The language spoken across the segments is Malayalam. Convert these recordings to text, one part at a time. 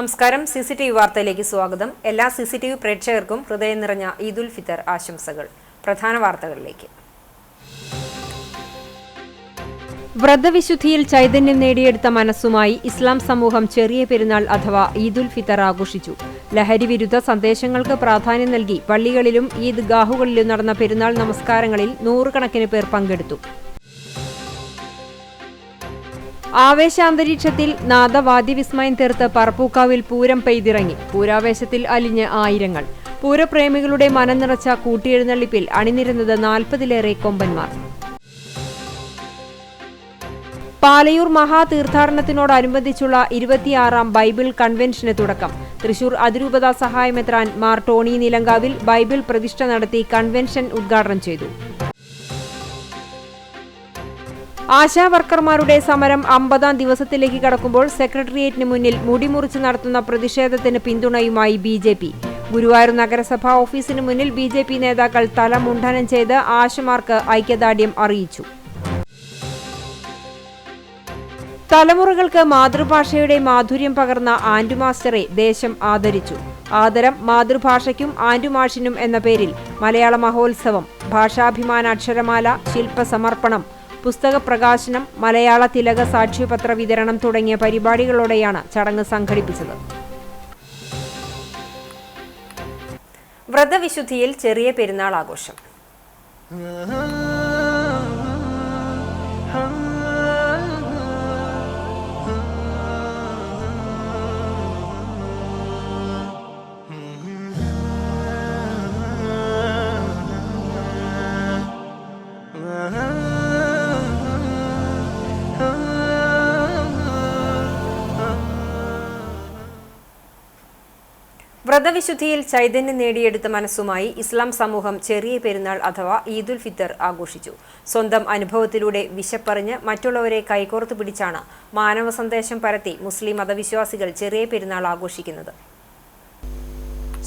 നമസ്കാരം. CCTV വാർത്തയിലേക്ക് സ്വാഗതം. എല്ലാ CCTV പ്രേക്ഷകർക്കും ഹൃദയം നിറഞ്ഞ ഈദുൽ ഫിത്തർ ആശംസകൾ. പ്രധാന വാർത്തകളിലേക്ക്. വ്രതവിശുദ്ധിയിൽ ചൈതന്യം നേടിയെടുത്ത മനസ്സുമായി ഇസ്ലാം സമൂഹം ചെറിയ പെരുന്നാൾ അഥവാ ഈദുൽ ഫിത്തർ ആഘോഷിച്ചു. ലഹരി വിരുദ്ധ സന്ദേശങ്ങൾക്ക് പ്രാധാന്യം നൽകി പള്ളികളിലും ഈദ്ഗാഹുകളിലും നടന്ന പെരുന്നാൾ നമസ്കാരങ്ങളിൽ നൂറുകണക്കിന് പേർ പങ്കെടുത്തു. ആവേശാന്തരീക്ഷത്തിൽ നാദവാദ്യവിസ്മയം തീർത്ത് പറപ്പൂക്കാവിൽ പൂരം പെയ്തിറങ്ങി. പൂരാവേശത്തിൽ അലിഞ്ഞ് ആയിരങ്ങൾ. പൂരപ്രേമികളുടെ മനം നിറച്ച കൂട്ടിയെഴുന്നള്ളിപ്പിൽ അണിനിരുന്നത് 40-ലേറെ കൊമ്പന്മാർ. പാലയൂർ മഹാതീർത്ഥാടനത്തിനോടനുബന്ധിച്ചുള്ള 26ാം ബൈബിൾ കൺവെൻഷന് തുടക്കം. തൃശൂർ അതിരൂപത സഹായമെത്രാൻ മാർ ടോണി നിലങ്കാവിൽ ബൈബിൾ പ്രതിഷ്ഠ നടത്തി കൺവെൻഷൻ ഉദ്ഘാടനം ചെയ്തു. ആശാവർക്കർമാരുടെ സമരം 50ാം ദിവസത്തിലേക്ക് കടക്കുമ്പോൾ സെക്രട്ടേറിയറ്റിന് മുന്നിൽ മുടിമുറിച്ച് നടത്തുന്ന പ്രതിഷേധത്തിന് പിന്തുണയുമായി BJP. ഗുരുവായൂർ നഗരസഭാ ഓഫീസിന് മുന്നിൽ BJP നേതാക്കൾ തല മുണ്ഡനം ചെയ്ത് ആശമാർക്ക് ഐക്യദാർഢ്യം അറിയിച്ചു. തലമുറകൾക്ക് മാതൃഭാഷയുടെ മാധുര്യം പകർന്ന ആൻഡുമാസ്റ്ററെ ദേശം ആദരിച്ചു. ആദരം മാതൃഭാഷയ്ക്കും ആൻഡുമാഷിനും എന്ന പേരിൽ മലയാള മഹോത്സവം, ഭാഷാഭിമാന അക്ഷരമാല, ശില്പസമർപ്പണം, പുസ്തക പ്രകാശനം, മലയാള തിലക സാക്ഷ്യപത്ര വിതരണം തുടങ്ങിയ പരിപാടികളോടെയാണ് ചടങ്ങ് സംഘടിപ്പിച്ചത്. വ്രതവിശുദ്ധിയിൽ ചെറിയ പെരുന്നാൾ ആഘോഷം. വ്രതവിശുദ്ധിയിൽ ചൈതന്യം നേടിയെടുത്ത മനസ്സുമായി ഇസ്ലാം സമൂഹം ചെറിയ പെരുന്നാൾ അഥവാ ഈദുൽ ഫിത്തർ ആഘോഷിച്ചു. സ്വന്തം അനുഭവത്തിലൂടെ വിശപ്പറിഞ്ഞ് മറ്റുള്ളവരെ കൈകോർത്ത് പിടിച്ചാണ് മാനവ സന്ദേശം പരത്തി മുസ്ലിം മതവിശ്വാസികൾ ചെറിയ പെരുന്നാൾ ആഘോഷിക്കുന്നത്.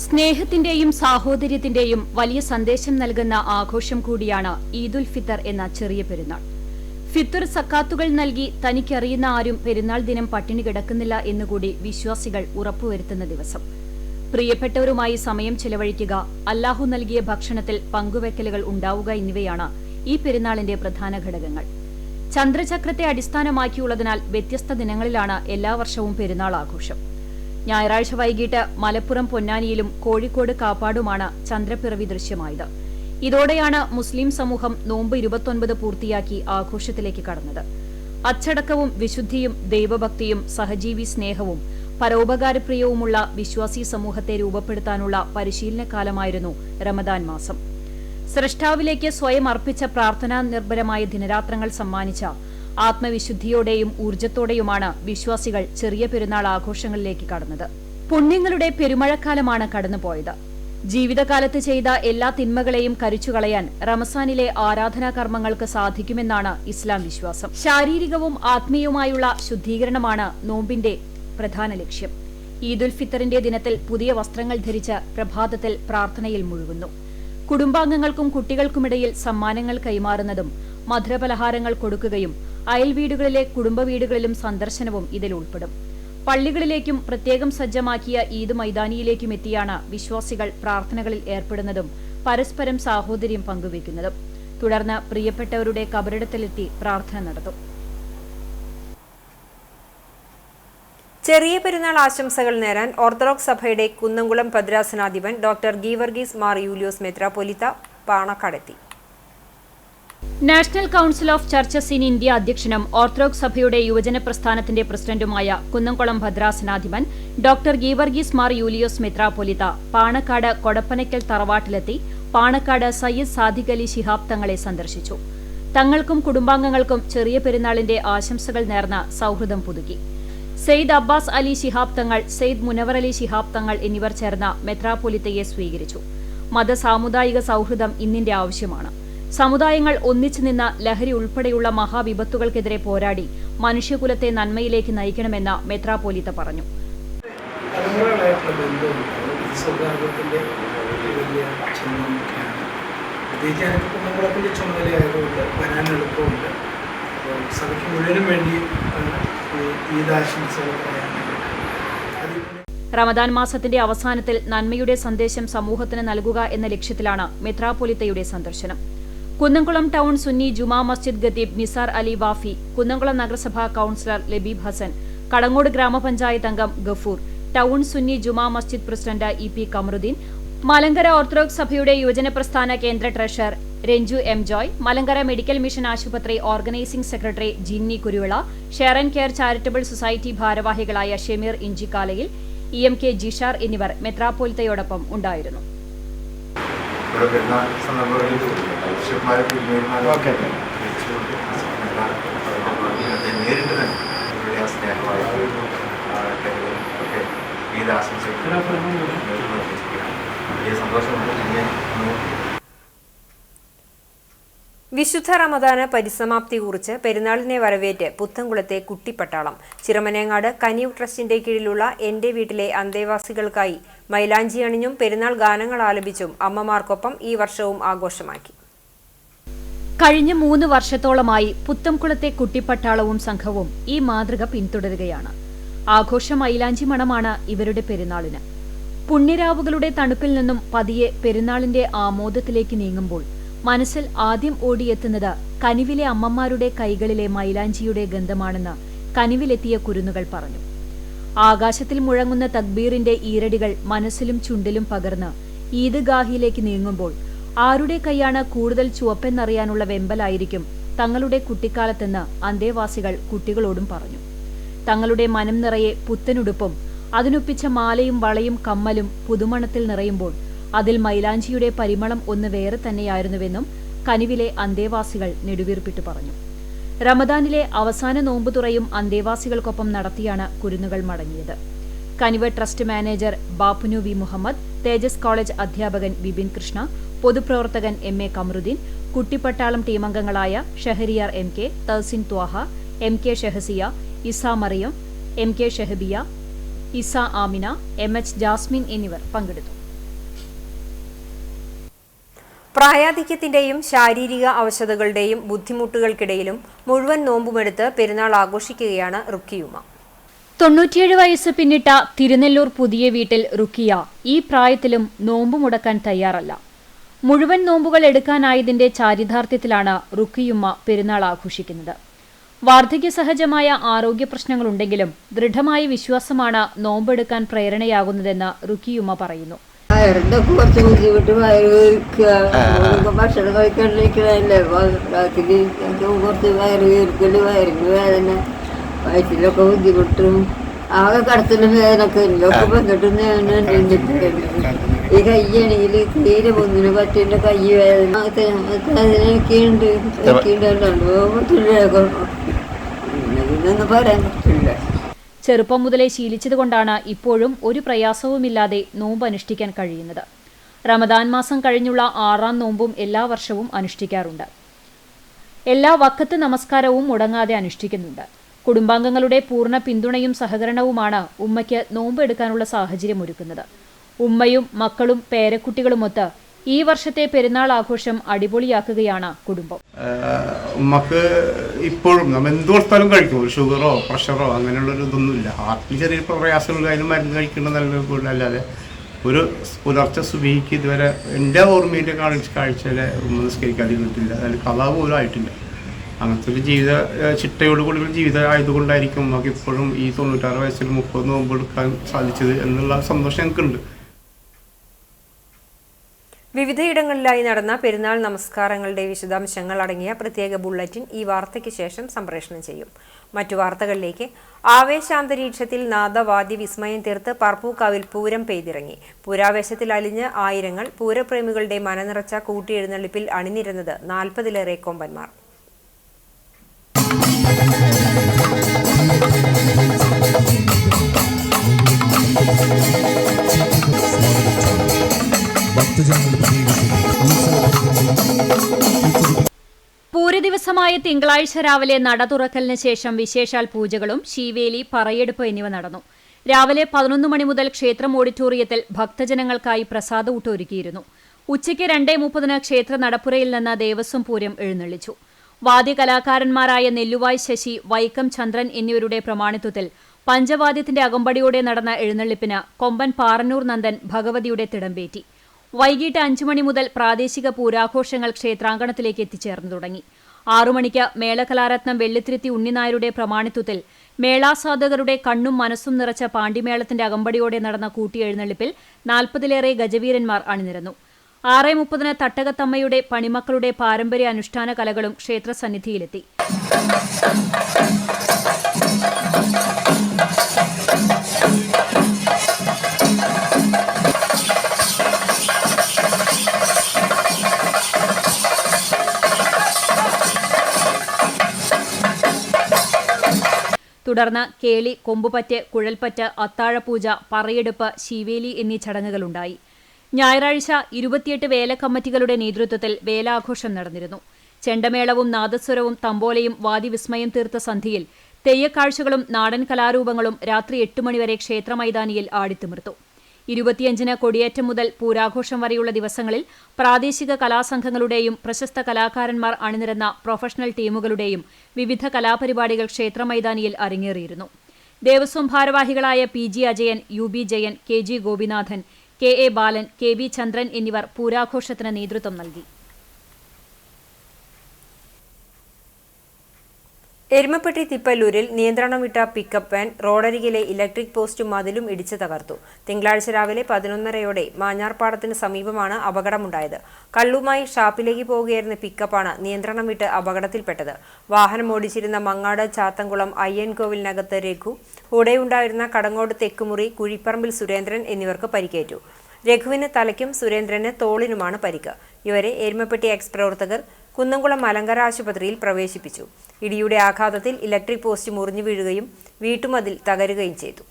സ്നേഹത്തിന്റെയും സാഹോദര്യത്തിന്റെയും വലിയ സന്ദേശം നൽകുന്ന ആഘോഷം കൂടിയാണ് ഈദുൽ ഫിത്തർ എന്ന ചെറിയ പെരുന്നാൾ. ഫിത്തർ സക്കാത്തുകൾ നൽകി തനിക്കറിയുന്ന ആരും പെരുന്നാൾ ദിനം പട്ടിണി കിടക്കുന്നില്ല എന്നുകൂടി വിശ്വാസികൾ ഉറപ്പുവരുത്തുന്ന ദിവസം. പ്രിയപ്പെട്ടവരുമായി സമയം ചെലവഴിക്കുക, അല്ലാഹു നൽകിയ ഭക്ഷണത്തിൽ പങ്കുവെക്കലുകൾ ഉണ്ടാവുക എന്നിവയാണ് ഈ പെരുന്നാളിന്റെ പ്രധാന ഘടകങ്ങൾ. ചന്ദ്രചക്രത്തെ അടിസ്ഥാനമാക്കിയുള്ളതിനാൽ വ്യത്യസ്ത ദിനങ്ങളിലാണ് എല്ലാ വർഷവും പെരുന്നാൾ ആഘോഷം. ഞായറാഴ്ച വൈകിട്ട് മലപ്പുറം പൊന്നാനിയിലും കോഴിക്കോട് കാപ്പാടുമാണ് ചന്ദ്രപ്പിറവി ദൃശ്യമായത്. ഇതോടെയാണ് മുസ്ലിം സമൂഹം നോമ്പ് 29 പൂർത്തിയാക്കി ആഘോഷത്തിലേക്ക് കടന്നത്. അച്ചടക്കവും വിശുദ്ധിയും ദൈവഭക്തിയും സഹജീവി സ്നേഹവും പരോപകാരപ്രിയവുമുള്ള വിശ്വാസി സമൂഹത്തെ രൂപപ്പെടുത്താനുള്ള പരിശീലനകാലമായിരുന്നു റമദാൻ മാസം. സ്രഷ്ടാവിലേക്ക് സ്വയം അർപ്പിച്ച പ്രാർത്ഥനാ നിർഭരമായ ദിനരാത്രങ്ങൾ സമ്മാനിച്ച ആത്മവിശുദ്ധിയോടെയും ഊർജ്ജത്തോടെയുമാണ് വിശ്വാസികൾ ചെറിയ പെരുന്നാൾ ആഘോഷങ്ങളിലേക്ക് കടന്നത്. പുണ്യങ്ങളുടെ പെരുമഴക്കാലമാണ് കടന്നുപോയത്. ജീവിതകാലത്ത് ചെയ്ത എല്ലാ തിന്മകളെയും കരിച്ചുകളയാൻ റമസാനിലെ ആരാധനാ കർമ്മങ്ങൾക്ക് സാധിക്കുമെന്നാണ് ഇസ്ലാം വിശ്വാസം. ശാരീരികവും ആത്മീയവുമായുള്ള ശുദ്ധീകരണമാണ് നോമ്പിന്റെ പ്രധാന ലക്ഷ്യം. ഈദുൽ ഫിത്തറിന്റെ ദിനത്തിൽ പുതിയ വസ്ത്രങ്ങൾ ധരിച്ച് പ്രഭാതത്തിൽ പ്രാർത്ഥനയിൽ മുഴുകുന്നു. കുടുംബാംഗങ്ങൾക്കും കുട്ടികൾക്കുമിടയിൽ സമ്മാനങ്ങൾ കൈമാറുന്നതും മധുരപലഹാരങ്ങൾ കൊടുക്കുകയും അയൽവീടുകളിലെ കുടുംബവീടുകളിലും സന്ദർശനവും ഇതിൽ ഉൾപ്പെടും. പള്ളികളിലേക്കും പ്രത്യേകം സജ്ജമാക്കിയ ഈദ് മൈതാനിയിലേക്കും എത്തിയാണ് വിശ്വാസികൾ പ്രാർത്ഥനകളിൽ ഏർപ്പെടുന്നതും പരസ്പരം സാഹോദര്യം പങ്കുവയ്ക്കുന്നതും. തുടർന്ന് പ്രിയപ്പെട്ടവരുടെ കബറിടത്തിലെത്തി പ്രാർത്ഥന നടത്തും. ചെറിയ പെരുന്നാൾ ആശംസകൾ നേരാൻ ഓർത്തഡോക്സ് സഭയുടെ കുന്നംകുളം ഭദ്രാസനാധിപൻ ഡോക്ടർ ഗീവർഗീസ് മാർ യൂലിയോസ് മെത്രാപ്പൊലീത്ത പാണക്കാടെത്തി. National Council of Churches in India അധ്യക്ഷനും ഓർത്തഡോക്സ് സഭയുടെ യുവജന പ്രസ്ഥാനത്തിന്റെ പ്രസിഡന്റുമായ കുന്നംകുളം ഭദ്രാസനാധിപൻ ഡോക്ടർ ഗീവർഗീസ് മാർ യൂലിയോസ് മെത്രാപ്പൊലീത്ത പാണക്കാട് കൊടപ്പനയ്ക്കൽ തറവാട്ടിലെത്തി പാണക്കാട് സയ്യിദ് സാദിഖ് അലി ശിഹാബ് തങ്ങളെ സന്ദർശിച്ചു. തങ്ങൾക്കും കുടുംബാംഗങ്ങൾക്കും ചെറിയ പെരുന്നാളിന്റെ ആശംസകൾ നേർന്ന സൌഹൃദം പുതുക്കി. സെയ്ദ് അബ്ബാസ് അലി ശിഹാബ് തങ്ങൾ, സെയ്ദ് മുനവർ അലി ശിഹാബ് തങ്ങൾ എന്നിവർ ചേർന്ന മെത്രാപ്പൊലീത്തയെ സ്വീകരിച്ചു. മതസാമുദായിക സൌഹൃദം ഇന്നിന്റെ ആവശ്യമാണ്. സമുദായങ്ങൾ ഒന്നിച്ചു നിന്ന് ലഹരി ഉൾപ്പെടെയുള്ള മഹാവിപത്തുകൾക്കെതിരെ പോരാടി മനുഷ്യകുലത്തെ നന്മയിലേക്ക് നയിക്കണമെന്ന് മെത്രാപ്പൊലീത്ത പറഞ്ഞു. സഭയ്ക്ക് മുഴുവനും വേണ്ടി ഈദ് ആശംസകൾ പറയാൻ റമദാൻ മാസത്തിന്റെ അവസാനത്തിൽ നന്മയുടെ സന്ദേശം സമൂഹത്തിന് നൽകുക എന്ന ലക്ഷ്യത്തിലാണ് മെത്രാപ്പൊലീത്തയുടെ സന്ദർശനം. കുന്നംകുളം ടൗൺ സുന്നി ജുമാ മസ്ജിദ് ഖത്തീബ് നിസാർ അലി വാഫി, കുന്നംകുളം നഗരസഭാ കൌൺസിലർ ലബീബ് ഹസൻ, കടങ്ങോട് ഗ്രാമപഞ്ചായത്ത് അംഗം Gafoor, town Sunni Juma Masjid president EP Kamaruddeen, Malankara Orthodox സഭയുടെ യുവജന പ്രസ്ഥാന കേന്ദ്ര treasurer Ranju M. Joy, Malankara medical mission ആശുപത്രി organising secretary Jinni Kuruvila, share and care charitable society ഭാരവാഹികളായ ഷെമീർ ഇഞ്ചിക്കാലയിൽ, EMK ജിഷാർ എന്നിവർ മെത്രാപ്പൊലീത്തയോടൊപ്പം ഉണ്ടായിരുന്നു. വിശുദ്ധ റമദാന് പരിസമാപ്തി കുറിച്ച് പെരുന്നാളിനെ വരവേറ്റ് പുത്തൻകുളത്തെ കുട്ടിപ്പട്ടാളം ചിറമനേങ്ങാട് കനീവ് ട്രസ്റ്റിന്റെ കീഴിലുള്ള എന്റെ വീട്ടിലെ അന്തേവാസികൾക്കായി മൈലാഞ്ചി അണിഞ്ഞും പെരുന്നാൾ ഗാനങ്ങൾ ആലപിച്ചും അമ്മമാർക്കൊപ്പം ഈ വർഷവും ആഘോഷമാക്കി. കഴിഞ്ഞ 3 വർഷത്തോളമായി പുത്തംകുളത്തെ കുട്ടിപ്പട്ടാളവും സംഘവും ഈ മാതൃക പിന്തുടരുകയാണ്. ആഘോഷ മൈലാഞ്ചി മണമാണ് ഇവരുടെ പെരുന്നാളിന്. പുണ്യരാവുകളുടെ തണുപ്പിൽ നിന്നും പതിയെ പെരുന്നാളിന്റെ ആമോദത്തിലേക്ക് നീങ്ങുമ്പോൾ മനസ്സിൽ ആദ്യം ഓടിയെത്തുന്നത് കനിവിലെ അമ്മമാരുടെ കൈകളിലെ മൈലാഞ്ചിയുടെ ഗന്ധമാണെന്ന് കനിവിലെത്തിയ കുരുന്നുകൾ പറഞ്ഞു. ആകാശത്തിൽ മുഴങ്ങുന്ന തക്ബീറിന്റെ ഈരടികൾ മനസ്സിലും ചുണ്ടിലും പകർന്ന് ഈദ്ഗാഹിലേക്ക് നീങ്ങുമ്പോൾ ആരുടെ കൈയാണ് കൂടുതൽ ചുവപ്പെന്നറിയാനുള്ള വെമ്പലായിരിക്കും തങ്ങളുടെ കുട്ടിക്കാലത്തെന്ന് അന്തേവാസികൾ കുട്ടികളോടും പറഞ്ഞു. തങ്ങളുടെ മനം നിറയെ പുത്തനുടുപ്പും അതിനൊപ്പിച്ച മാലയും വളയും കമ്മലും പുതുമണത്തിൽ നിറയുമ്പോൾ അതിൽ മൈലാഞ്ചിയുടെ പരിമളം ഒന്ന് വേറെ തന്നെയായിരുന്നുവെന്നും കനിവിലെ അന്തേവാസികൾ നെടുവീർപ്പിട്ട് പറഞ്ഞു. റമദാനിലെ അവസാന നോമ്പുതുറയും അന്തേവാസികൾക്കൊപ്പം നടത്തിയാണ് കുരുന്നുകൾ മടങ്ങിയത്. Kaniv trust manager Bappunu V Muhammad, Thejas college അധ്യാപകൻ വിപിൻ കൃഷ്ണ, പൊതുപ്രവർത്തകൻ MA കമറുദ്ദീൻ, കുട്ടിപ്പട്ടാളം ടീമംഗങ്ങളായ Shahariyar MK, Tahsin Thwaha, MK Shahsiya, Isa Mariyam, MK Shahbiya, Isa Amina, MH Jasmine എന്നിവർ പങ്കെടുത്തു. പ്രായാധിക്യത്തിന്റെയും ശാരീരിക അവശതകളുടെയും ബുദ്ധിമുട്ടുകൾക്കിടയിലും മുഴുവൻ നോമ്പുമെടുത്ത് പെരുന്നാൾ ആഘോഷിക്കുകയാണ് റുക്കിയുമ്മ. 97 വയസ്സ് പിന്നിട്ട തിരുനെല്ലൂർ പുതിയ വീട്ടിൽ റുക്കിയ ഈ പ്രായത്തിലും നോമ്പ് മുടക്കാൻ തയ്യാറല്ല. മുഴുവൻ നോമ്പുകൾ എടുക്കാനായതിന്റെ ചാരിതാർത്ഥ്യത്തിലാണ് റുക്കിയുമ്മ പെരുന്നാൾ ആഘോഷിക്കുന്നത്. വാർദ്ധക്യസഹജമായ ആരോഗ്യ പ്രശ്നങ്ങളുണ്ടെങ്കിലും ദൃഢമായ വിശ്വാസമാണ് നോമ്പെടുക്കാൻ പ്രേരണയാകുന്നതെന്ന് റുക്കിയുമ്മ പറയുന്നു. കുറച്ച് ബുദ്ധിമുട്ട് വയറ് വീർക്കുക, ഭക്ഷണം കഴിക്കാണ്ടിരിക്കണല്ലേ, കുറച്ച് വയറ് വീർക്കല്, വയറിന് വേദന, വയറ്റിലൊക്കെ ബുദ്ധിമുട്ടും ആകെ കടത്തിന് വേദനൊക്കെ ഒക്കെ വന്നിട്ടും ഈ കയ്യാണെങ്കിൽ തീരെ ഒന്നിന് പറ്റില്ല, കൈ വേദന അതിനൊക്കെയുണ്ട് പിന്നൊന്നും പറയാൻ പറ്റില്ല. ചെറുപ്പം മുതലേ ശീലിച്ചതുകൊണ്ടാണ് ഇപ്പോഴും ഒരു പ്രയാസവുമില്ലാതെ നോമ്പ് അനുഷ്ഠിക്കാൻ കഴിയുന്നത്. റമദാൻ മാസം കഴിഞ്ഞുള്ള 6ാം നോമ്പും എല്ലാ വർഷവും അനുഷ്ഠിക്കാറുണ്ട്. എല്ലാ വഖത്ത് നമസ്കാരവും മുടങ്ങാതെ അനുഷ്ഠിക്കുന്നുണ്ട്. കുടുംബാംഗങ്ങളുടെ പൂർണ്ണ പിന്തുണയും സഹകരണവുമാണ് ഉമ്മയ്ക്ക് നോമ്പ് എടുക്കാനുള്ള സാഹചര്യം ഒരുക്കുന്നത്. ഉമ്മയും മക്കളും പേരക്കുട്ടികളുമൊത്ത് ഈ വർഷത്തെ പെരുന്നാൾ ആഘോഷം അടിപൊളിയാക്കുകയാണ് കുടുംബം. ഉമ്മക്ക് ഇപ്പോഴും നമ്മൾ എന്ത് കൊടുത്താലും കഴിക്കും. ഒരു ഷുഗറോ പ്രഷറോ അങ്ങനെയുള്ളൊരു ഇതൊന്നുമില്ല. ഹാർട്ടിൽ ചെറിയ പ്രയാസമുള്ള അതിന് മരുന്ന് കഴിക്കേണ്ട നല്ല കൂടുതലല്ലാതെ ഒരു പുലർച്ചെ സുബഹിക്ക് ഇതുവരെ എൻ്റെ ഓർമ്മയിൽ കാഴ്ചയിൽ ഉമ്മ നിസ്കരിക്കാതിരുന്നിട്ടില്ല. അതിൽ കഥ പോലും ആയിട്ടില്ല. അങ്ങനത്തെ ഒരു ജീവിത ചിട്ടയോടുകൂടിയുള്ള ജീവിതം ആയതുകൊണ്ടായിരിക്കും ഉമ്മക്ക് ഇപ്പോഴും ഈ 96 വയസ്സിൽ 30 നോമ്പ് എടുക്കാൻ സാധിച്ചത് എന്നുള്ള സന്തോഷം ഞങ്ങൾക്കുണ്ട്. വിവിധയിടങ്ങളിലായി നടന്ന പെരുന്നാൾ നമസ്കാരങ്ങളുടെ വിശദാംശങ്ങൾ അടങ്ങിയ പ്രത്യേക ബുള്ളറ്റിൻ ഈ വാർത്തയ്ക്ക് ശേഷം സംപ്രേഷണം ചെയ്യും. മറ്റു വാർത്തകളിലേക്ക്. ആവേശാന്തരീക്ഷത്തിൽ നാദവാദ്യ വിസ്മയം തീർത്ത് പറപ്പൂക്കാവിൽ പൂരം പെയ്തിറങ്ങി. പൂരാവേശത്തിൽ അലിഞ്ഞ് ആയിരങ്ങൾ. പൂരപ്രേമികളുടെ മനനിറച്ച കൂട്ടിയെഴുന്നള്ളിപ്പിൽ അണിനിരുന്നത് 40-ലേറെ കൊമ്പന്മാർ. പൂരദിവസമായ തിങ്കളാഴ്ച രാവിലെ നട തുറക്കലിന് ശേഷം വിശേഷാൽ പൂജകളും ശീവേലി, പറയെടുപ്പ് എന്നിവ നടന്നു. രാവിലെ 11 മണി മുതൽ ക്ഷേത്രം ഓഡിറ്റോറിയത്തിൽ ഭക്തജനങ്ങൾക്കായി പ്രസാദഊട്ട് ഒരുക്കിയിരുന്നു. ഉച്ചയ്ക്ക് 2:30 ക്ഷേത്ര നടപ്പുരയിൽ നിന്ന് ദേവസ്വം പൂരം എഴുന്നള്ളിച്ചു. വാദ്യകലാകാരന്മാരായ നെല്ലുവായ് ശശി, വൈക്കം ചന്ദ്രൻ എന്നിവരുടെ പ്രമാണിത്വത്തിൽ പഞ്ചവാദ്യത്തിന്റെ അകമ്പടിയോടെ നടന്ന എഴുന്നള്ളിപ്പിന് കൊമ്പൻ പാറന്നൂർ നന്ദൻ ഭഗവതിയുടെ തിടമ്പേറ്റി. വൈകിട്ട് 5 മണി മുതൽ പ്രാദേശിക പൂരാഘോഷങ്ങൾ ക്ഷേത്രാങ്കണത്തിലേക്ക് എത്തിച്ചേർന്നു തുടങ്ങി. 6 മണിക്ക് മേളകലാരത്നം വെള്ളിത്തിരുത്തി ഉണ്ണിനായരുടെ പ്രമാണിത്വത്തിൽ മേളാസ്വാദകരുടെ കണ്ണും മനസ്സും നിറച്ച പാണ്ടിമേളത്തിന്റെ അകമ്പടിയോടെ നടന്ന കൂട്ടിയെഴുന്നള്ളിപ്പിൽ 40-ലേറെ ഗജവീരന്മാർ അണിനിരന്നു. 6:30 തട്ടകത്തമ്മയുടെ പണിമക്കളുടെ പാരമ്പര്യ അനുഷ്ഠാന കലകളും ക്ഷേത്രസന്നിധിയിലെത്തി. തുടർന്ന് കേളി, കൊമ്പുപറ്റ്, കുഴൽപ്പറ്റ്, അത്താഴപൂജ, പറയെടുപ്പ്, ശീവേലി എന്നീ ചടങ്ങുകളുണ്ടായി. ഞായറാഴ്ച 28 വേലക്കമ്മിറ്റികളുടെ നേതൃത്വത്തിൽ വേലാഘോഷം നടന്നിരുന്നു. ചെണ്ടമേളവും നാദസ്വരവും തമ്പോലയും വാദിവിസ്മയം തീർത്ത സന്ധിയിൽ തെയ്യക്കാഴ്ചകളും നാടൻ കലാരൂപങ്ങളും രാത്രി 8 മണിവരെ ക്ഷേത്രമൈതാനിയിൽ ആടിത്തിമിർത്തു. 25-ന് കൊടിയേറ്റം മുതൽ പൂരാഘോഷം വരെയുള്ള ദിവസങ്ങളിൽ പ്രാദേശിക കലാസംഘങ്ങളുടെയും പ്രശസ്ത കലാകാരന്മാർ അണിനിരന്ന പ്രൊഫഷണൽ ടീമുകളുടെയും വിവിധ കലാപരിപാടികൾ ക്ഷേത്രമൈതാനിയിൽ അരങ്ങേറിയിരുന്നു. ദേവസ്വം ഭാരവാഹികളായ PG Ajayan, UB Jayan, KG Gopinathan, KA ബാലൻ, KB ചന്ദ്രൻ എന്നിവർ പൂരാഘോഷത്തിന് നേതൃത്വം നൽകി. എരുമപ്പെട്ടി തിപ്പല്ലൂരിൽ നിയന്ത്രണം വിട്ട പിക്കപ്പ് വാൻ റോഡരികിലെ ഇലക്ട്രിക് പോസ്റ്റും മതിലും ഇടിച്ചു തകർത്തു. തിങ്കളാഴ്ച രാവിലെ 11:30-യോടെ മാഞ്ഞാർപ്പാടത്തിന് സമീപമാണ് അപകടമുണ്ടായത്. കള്ളുമായി ഷാപ്പിലേക്ക് പോവുകയായിരുന്ന പിക്കപ്പാണ് നിയന്ത്രണം വിട്ട് അപകടത്തിൽപ്പെട്ടത്. വാഹനം ഓടിച്ചിരുന്ന മങ്ങാട് ചാത്തൻകുളം അയ്യൻകോവിലിനകത്ത് രഘു, കൂടെയുണ്ടായിരുന്ന കടങ്ങോട് തെക്കുമുറി കുഴിപ്പറമ്പിൽ സുരേന്ദ്രൻ എന്നിവർക്ക് പരിക്കേറ്റു. രഘുവിന് തലയ്ക്കും സുരേന്ദ്രന് തോളിനുമാണ് പരിക്ക്. ഇവരെ എരുമപ്പെട്ടി എക്സ് പ്രവർത്തകർ കുന്നംകുളം മലങ്കര ആശുപത്രിയിൽ പ്രവേശിപ്പിച്ചു. ഇടിയുടെ ആഘാതത്തിൽ ഇലക്ട്രിക് പോസ്റ്റ് മുറിഞ്ഞു വീഴുകയും വീട്ടുമതിൽ തകരുകയും ചെയ്തു.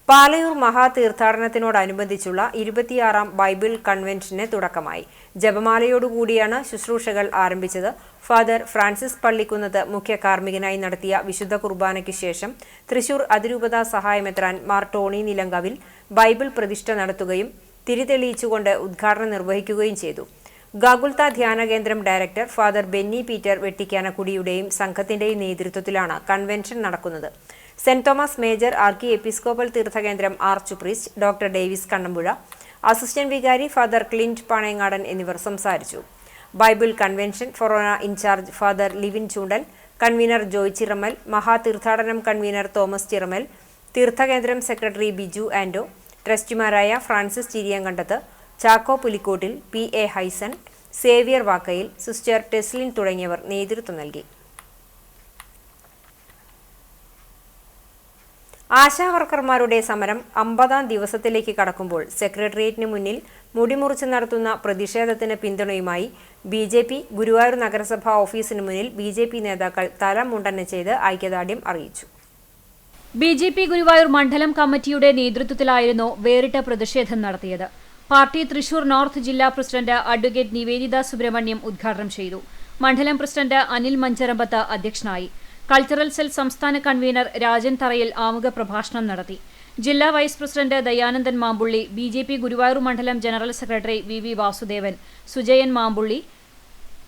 പാലയൂർ മഹാതീർത്ഥാടനത്തിനോടനുബന്ധിച്ചുള്ള 26ാം ബൈബിൾ കൺവെൻഷന് തുടക്കമായി. ജപമാലയോടുകൂടിയാണ് ശുശ്രൂഷകൾ ആരംഭിച്ചത്. ഫാദർ ഫ്രാൻസിസ് പള്ളിക്കുന്നത്ത് മുഖ്യ കാർമ്മികനായി നടത്തിയ വിശുദ്ധ കുർബാനയ്ക്ക് ശേഷം തൃശൂർ അതിരൂപത സഹായമെത്രാൻ മാർ ടോണി നിലങ്കവിൽ ബൈബിൾ പ്രതിഷ്ഠ നടത്തുകയും തിരിതെളിയിച്ചുകൊണ്ട് ഉദ്ഘാടനം നിർവഹിക്കുകയും ചെയ്തു. ഗാഗുൽത്ത ധ്യാന കേന്ദ്രം ഡയറക്ടർ ഫാദർ ബെന്നി പീറ്റർ വെട്ടിക്കാനക്കുടിയുടെയും സംഘത്തിന്റെയും നേതൃത്വത്തിലാണ് കൺവെൻഷൻ നടക്കുന്നത്. Saint Thomas major archiepiscopal തീർത്ഥകേന്ദ്രം arch priest doctor Davis Kannampuzha, assistant vicar father Clint Panayangadan എന്നിവർ സംസാരിച്ചു. Bible convention forane in charge father Livin Choondal, convener Joy Chiramal, മഹാതീർത്ഥാടനം കൺവീനർ തോമസ് ചിറമൽ, തീർത്ഥകേന്ദ്രം സെക്രട്ടറി ബിജു ആൻഡോ, ട്രസ്റ്റിമാരായ Francis Chiriyankandath, Chacko Pulikkottil, PA Haison, Xavier Vakkayil, sister Teslin തുടങ്ങിയവർ നേതൃത്വം നൽകി. ആശാവർക്കർമാരുടെ സമരം 50ാം ദിവസത്തിലേക്ക് കടക്കുമ്പോൾ സെക്രട്ടേറിയറ്റിന് മുന്നിൽ മുടിമുറിച്ച് നടത്തുന്ന പ്രതിഷേധത്തിന് പിന്തുണയുമായി BJP ഗുരുവായൂർ നഗരസഭാ ഓഫീസിന് മുന്നിൽ BJP നേതാക്കൾ തല മുണ്ടന ചെയ്ത് ഐക്യദാർഢ്യം അറിയിച്ചു. BJP ഗുരുവായൂർ മണ്ഡലം കമ്മിറ്റിയുടെ നേതൃത്വത്തിലായിരുന്നു വേറിട്ട പ്രതിഷേധം നടത്തിയത്. പാർട്ടി തൃശൂർ നോർത്ത് ജില്ലാ പ്രസിഡന്റ് അഡ്വക്കേറ്റ് നിവേദിത സുബ്രഹ്മണ്യം ഉദ്ഘാടനം ചെയ്തു. മണ്ഡലം പ്രസിഡന്റ് അനിൽ മഞ്ചരമ്പത്ത് അധ്യക്ഷനായി. കൾച്ചറൽ സെൽ സംസ്ഥാന കൺവീനർ രാജൻ തറയിൽ ആമുഖ പ്രഭാഷണം നടത്തി. ജില്ലാ vice president Dayanandan Mampully, BJP Guruvayur മണ്ഡലം general secretary VV Vasudevan, Sujayan Mampully,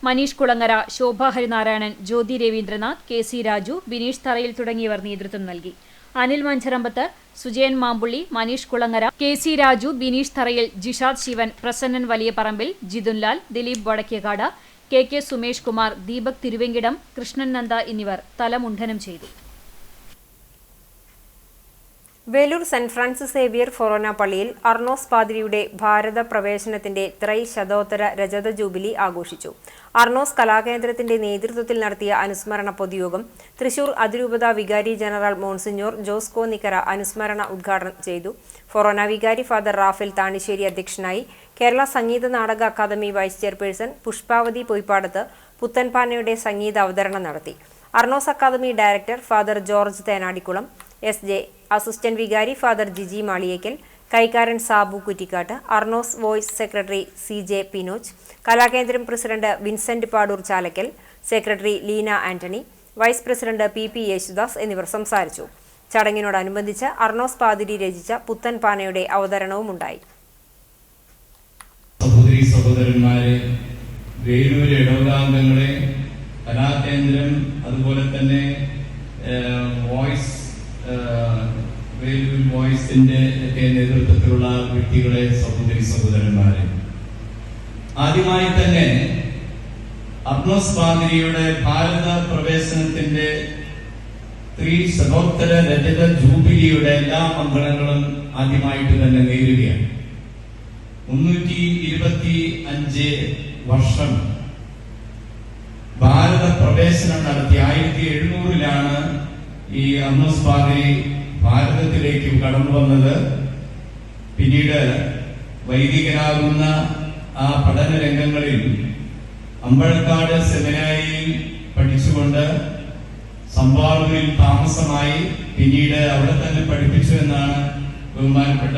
Manish Kulangara, Shobha Harinarayanan, Jyothi Ravindranath, KC Raju, Bineesh Tharayil തുടങ്ങിയവർ നേതൃത്വം നൽകി. അനിൽ മഞ്ചരമ്പത്ത്, സുജയൻ മാമ്പുള്ളി, മനീഷ് കുളങ്ങര, KC രാജു, ബിനീഷ് തറയിൽ, ജിഷാദ് ശിവൻ, പ്രസന്നൻ വലിയ പറമ്പിൽ, ജിതുൻലാൽ, ദിലീപ് വടക്കേകാട്, KK സുമേഷ് കുമാർ, ദീപക് തിരുവെങ്കിടം, കൃഷ്ണൻ നന്ദ എന്നിവർ തലമുണ്ഡനം ചെയ്തു. വേലൂർ സെന്റ് ഫ്രാൻസിസ് സേവിയർ ഫൊറോന പള്ളിയിൽ അർണോസ് പാതിരിയുടെ ഭാരത പ്രവേശനത്തിന്റെ ത്രൈശതോത്തര രജത ജൂബിലി ആഘോഷിച്ചു. അർണോസ് കലാകേന്ദ്രത്തിന്റെ നേതൃത്വത്തിൽ നടത്തിയ അനുസ്മരണ പൊതുയോഗം തൃശൂർ അതിരൂപത വികാരി ജനറൽ മോൺസിഞ്ഞോർ ജോസ് കോന്നിക്കര അനുസ്മരണ ഉദ്ഘാടനം ചെയ്തു. ഫൊറോന വികാരി ഫാദർ റാഫേൽ താണിശ്ശേരി അധ്യക്ഷനായി. കേരള സംഗീത നാടക academy vice chairperson Pushpavathi Poypadath പുത്തൻപാനയുടെ സംഗീത അവതരണം നടത്തി. Arnos academy director father George Thenadikulam, SJ, assistant vicar father Jiji Maliyekkal, കൈക്കാരൻ Sabu Kuttikkatt, Arnos voice secretary CJ Pinoj, കലാകേന്ദ്രം president Vincent Padoor Chalakkal, secretary Leena Antony, vice president PP Yesudas എന്നിവർ സംസാരിച്ചു. ചടങ്ങിനോടനുബന്ധിച്ച് അർണോസ് പാതിരി രചിച്ച പുത്തൻ പാനയുടെ അവതരണവുമുണ്ടായി. സഹോദരന്മാരെ, വേലൂർ ഇടവകാംഗങ്ങളെ, കലാകേന്ദ്രം, അതുപോലെ തന്നെ വോയിസ് വോയിസിന്റെ ഒക്കെ നേതൃത്വത്തിലുള്ള വ്യക്തികളെ, സഹോദരി സഹോദരന്മാരെ, ആദ്യമായി തന്നെ അബ്നോസ് പാതിരിയുടെ ഭാരത പ്രവേശനത്തിന്റെ ശതോത്തര രജത ജൂബിലിയുടെ എല്ലാ മംഗളങ്ങളും ആദ്യമായിട്ട് തന്നെ നേരുകയാണ്. 325 വർഷം ഭാരത പ്രവേശനം നടത്തി 1700-ലാണ് ഈ അബ്നോസ് പാതിരി ഭാരതത്തിലേക്ക് കടന്നു വന്നത്. പിന്നീട് വൈദികനാകുന്ന ആ പഠന രംഗങ്ങളിൽ അമ്പഴക്കാട് സെമിനാരിയിൽ പഠിച്ചുകൊണ്ട് സമ്പാറൂരിൽ താമസമായി. പിന്നീട് അവിടെ തന്നെ പഠിപ്പിച്ചു എന്നാണ് ബഹുമാനപ്പെട്ട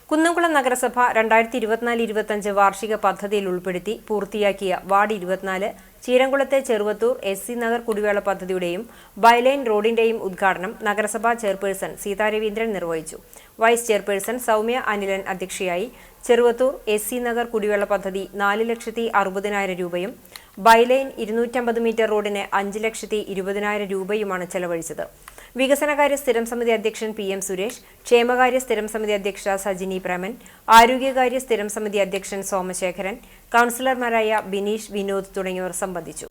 കുന്നംകുളം നഗരസഭ 2024-25 വാർഷിക പദ്ധതിയിൽ ഉൾപ്പെടുത്തി പൂർത്തിയാക്കിയ വാർഡ് 24 ചീരംകുളത്തെ ചെറുവത്തൂർ SC നഗർ കുടിവെള്ള പദ്ധതിയുടെയും ബൈലൈൻ റോഡിന്റെയും ഉദ്ഘാടനം നഗരസഭാ ചെയർപേഴ്സൺ സീതാ രവീന്ദ്രൻ നിർവഹിച്ചു. വൈസ് ചെയർപേഴ്സൺ സൗമ്യ അനിലൻ അധ്യക്ഷയായി. ചെറുവത്തൂർ SC നഗർ കുടിവെള്ള പദ്ധതി 4,60,000 രൂപയും ബൈലൈൻ 250 മീറ്റർ റോഡിന് 5,20,000 രൂപയുമാണ് ചെലവഴിച്ചത്. വികസനകാര്യ സ്ഥിരം സമിതി അധ്യക്ഷൻ PM സുരേഷ്, ക്ഷേമകാര്യ സ്ഥിരം സമിതി അധ്യക്ഷ സജിനി പ്രേമൻ, ആരോഗ്യകാര്യ സ്ഥിരം സമിതി അധ്യക്ഷൻ സോമശേഖരൻ, കൗൺസിലർമാരായ ബിനീഷ്, വിനോദ് തുടങ്ങിയവർ സംബന്ധിച്ചു.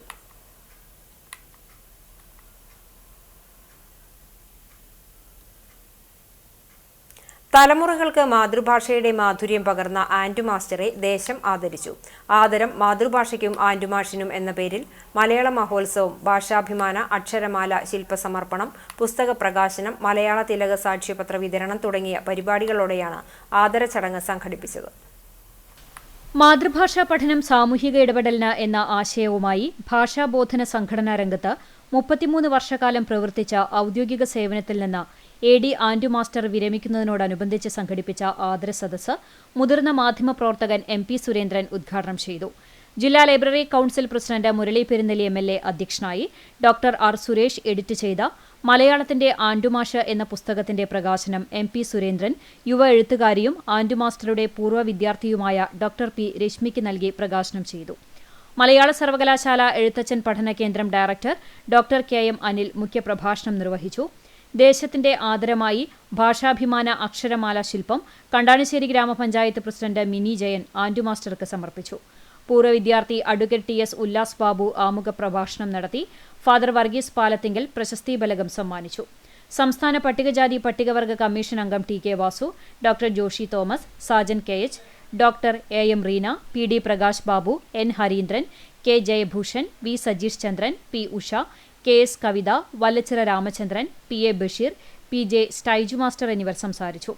തലമുറകൾക്ക് മാതൃഭാഷയുടെ മാധുര്യം പകർന്ന ആൻഡു മാസ്റ്ററെ ദേശം ആദരിച്ചു. ആദരം മാതൃഭാഷയ്ക്കും ആൻഡുമാഷിനും എന്ന പേരിൽ മലയാള മഹോത്സവം, ഭാഷാഭിമാന അക്ഷരമാല ശില്പസമർപ്പണം, പുസ്തക പ്രകാശനം, മലയാള തിലക സാക്ഷ്യപത്ര വിതരണം തുടങ്ങിയ പരിപാടികളോടെയാണ് ആദര ചടങ്ങ് സംഘടിപ്പിച്ചത്. മാതൃഭാഷാ പഠനം സാമൂഹിക ഇടപെടലിന് എന്ന ആശയവുമായി ഭാഷാബോധന സംഘടനാ രംഗത്ത് 33 വർഷക്കാലം പ്രവർത്തിച്ച ഔദ്യോഗിക സേവനത്തിൽ നിന്ന് AD ആൻഡു മാസ്റ്റർ വിരമിക്കുന്നതിനോടനുബന്ധിച്ച് സംഘടിപ്പിച്ച ആദര സദസ്സ് മുതിർന്ന മാധ്യമപ്രവർത്തകൻ MP സുരേന്ദ്രൻ ഉദ്ഘാടനം ചെയ്തു. ജില്ലാ library council president Murali Perunnelli MLA അധ്യക്ഷനായി. ഡോക്ടർ R സുരേഷ് എഡിറ്റ് ചെയ്ത മലയാളത്തിന്റെ ആൻഡുമാഷ് എന്ന പുസ്തകത്തിന്റെ പ്രകാശനം MP സുരേന്ദ്രൻ യുവ എഴുത്തുകാരിയും ആൻഡുമാസ്റ്ററുടെ പൂർവ്വ വിദ്യാർത്ഥിയുമായ ഡോക്ടർ P രശ്മിക്ക് നൽകി പ്രകാശനം ചെയ്തു. മലയാള സർവകലാശാല എഴുത്തച്ഛൻ പഠന കേന്ദ്രം ഡയറക്ടർ ഡോക്ടർ KM അനിൽ മുഖ്യപ്രഭാഷണം നിർവഹിച്ചു. ദേശത്തിന്റെ ആദരമായി ഭാഷാഭിമാന അക്ഷരമാല ശില്പം കണ്ടാണിശ്ശേരി ഗ്രാമപഞ്ചായത്ത് പ്രസിഡന്റ് മിനി ജയൻ ആൻഡു മാസ്റ്റർക്ക് സമർപ്പിച്ചു. പൂർവ്വ വിദ്യാർത്ഥി അഡ്വക്കേറ്റ് TS ഉല്ലാസ് ബാബു ആമുഖ പ്രഭാഷണം നടത്തി. ഫാദർ വർഗീസ് പാലത്തിങ്കൽ പ്രശസ്തി ബലകം സമ്മാനിച്ചു. സംസ്ഥാന പട്ടികജാതി പട്ടികവർഗ കമ്മീഷൻ അംഗം TK Vasu, doctor Joshi Thomas, Sajan KH, doctor AM Reena, PD Prakash Babu, N Harindran, K Jayabhushan, V Sajeesh Chandran, P Usha, KS Kavitha, Vallachira Ramachandran, PA Basheer, PJ Styju master എന്നിവർ സംസാരിച്ചു.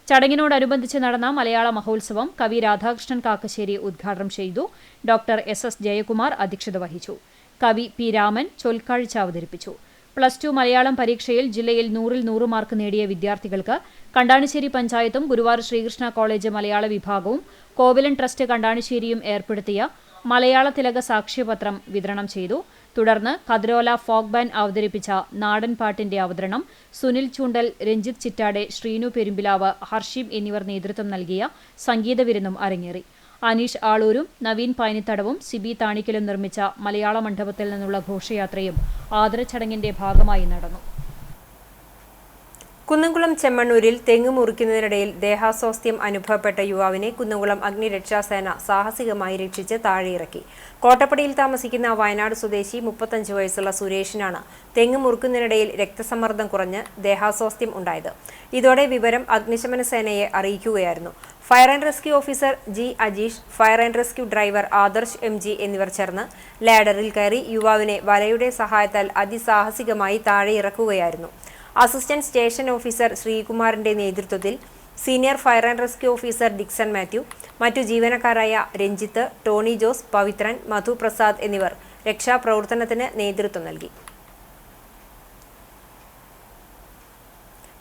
ചടങ്ങിനോടനുബന്ധിച്ച് നടന്ന മലയാള മഹോത്സവം കവി രാധാകൃഷ്ണൻ കാക്കശ്ശേരി ഉദ്ഘാടനം ചെയ്തു. ഡോക്ടർ SS ജയകുമാർ അധ്യക്ഷത വഹിച്ചു. കവി P രാമൻ ചൊൽക്കാഴ്ച അവതരിപ്പിച്ചു. +2 മലയാളം പരീക്ഷയിൽ ജില്ലയിൽ 100-ൽ 100 മാർക്ക് നേടിയ വിദ്യാർത്ഥികൾക്ക് കണ്ടാണിശ്ശേരി പഞ്ചായത്തും ഗുരുവായൂർ ശ്രീകൃഷ്ണ കോളേജ് മലയാള വിഭാഗവും കോവിലൻ ട്രസ്റ്റ് കണ്ടാണിശ്ശേരിയും ഏർപ്പെടുത്തിയ മലയാള തിലക സാക്ഷ്യപത്രം വിതരണം ചെയ്തു. തുടർന്ന് കദ്രോല ഫോക്ക് ബാൻഡ് അവതരിപ്പിച്ച നാടൻ പാട്ടിന്റെ അവതരണം സുനിൽ ചൂണ്ടൽ, രഞ്ജിത്ത് ചിറ്റാടെ, ശ്രീനു പെരുമ്പിലാവ്, ഹർഷിം എന്നിവർ നേതൃത്വം നൽകിയ സംഗീത വിരുന്നും അരങ്ങേറി. അനീഷ് ആളൂരും നവീൻ പൈനിത്തടവും സിബി താണിക്കലും നിർമ്മിച്ച മലയാള മണ്ഡപത്തിൽ നിന്നുള്ള ഘോഷയാത്രയും ആദരച്ചടങ്ങിന്റെ ഭാഗമായി നടന്നു. കുന്നംകുളം ചെമ്മണ്ണൂരിൽ തെങ്ങ് മുറിക്കുന്നതിനിടയിൽ ദേഹാസ്വാസ്ഥ്യം അനുഭവപ്പെട്ട യുവാവിനെ കുന്നംകുളം അഗ്നിരക്ഷാസേന സാഹസികമായി രക്ഷിച്ച് താഴെയിറക്കി. കോട്ടപ്പടിയിൽ താമസിക്കുന്ന വയനാട് സ്വദേശി 35 വയസ്സുള്ള സുരേഷിനാണ് തെങ്ങ് മുറിക്കുന്നതിനിടയിൽ രക്തസമ്മർദ്ദം കുറഞ്ഞ് ദേഹാസ്വാസ്ഥ്യം ഉണ്ടായത്. ഇതോടെ വിവരം അഗ്നിശമന സേനയെ അറിയിക്കുകയായിരുന്നു. Fire and rescue officer G Ajeesh, fire and rescue driver Adarsh MG എന്നിവർ ചേർന്ന് ലാഡറിൽ കയറി യുവാവിനെ വലയുടെ സഹായത്താൽ അതിസാഹസികമായി താഴെയിറക്കുകയായിരുന്നു. അസിസ്റ്റന്റ് സ്റ്റേഷൻ ഓഫീസർ ശ്രീകുമാറിന്റെ നേതൃത്വത്തിൽ senior fire and rescue officer Dixon Mathew, മറ്റു ജീവനക്കാരായ രഞ്ജിത്ത്, ടോണി ജോസ്, പവിത്രൻ, മധു പ്രസാദ് എന്നിവർ രക്ഷാപ്രവർത്തനത്തിന് നേതൃത്വം നൽകി.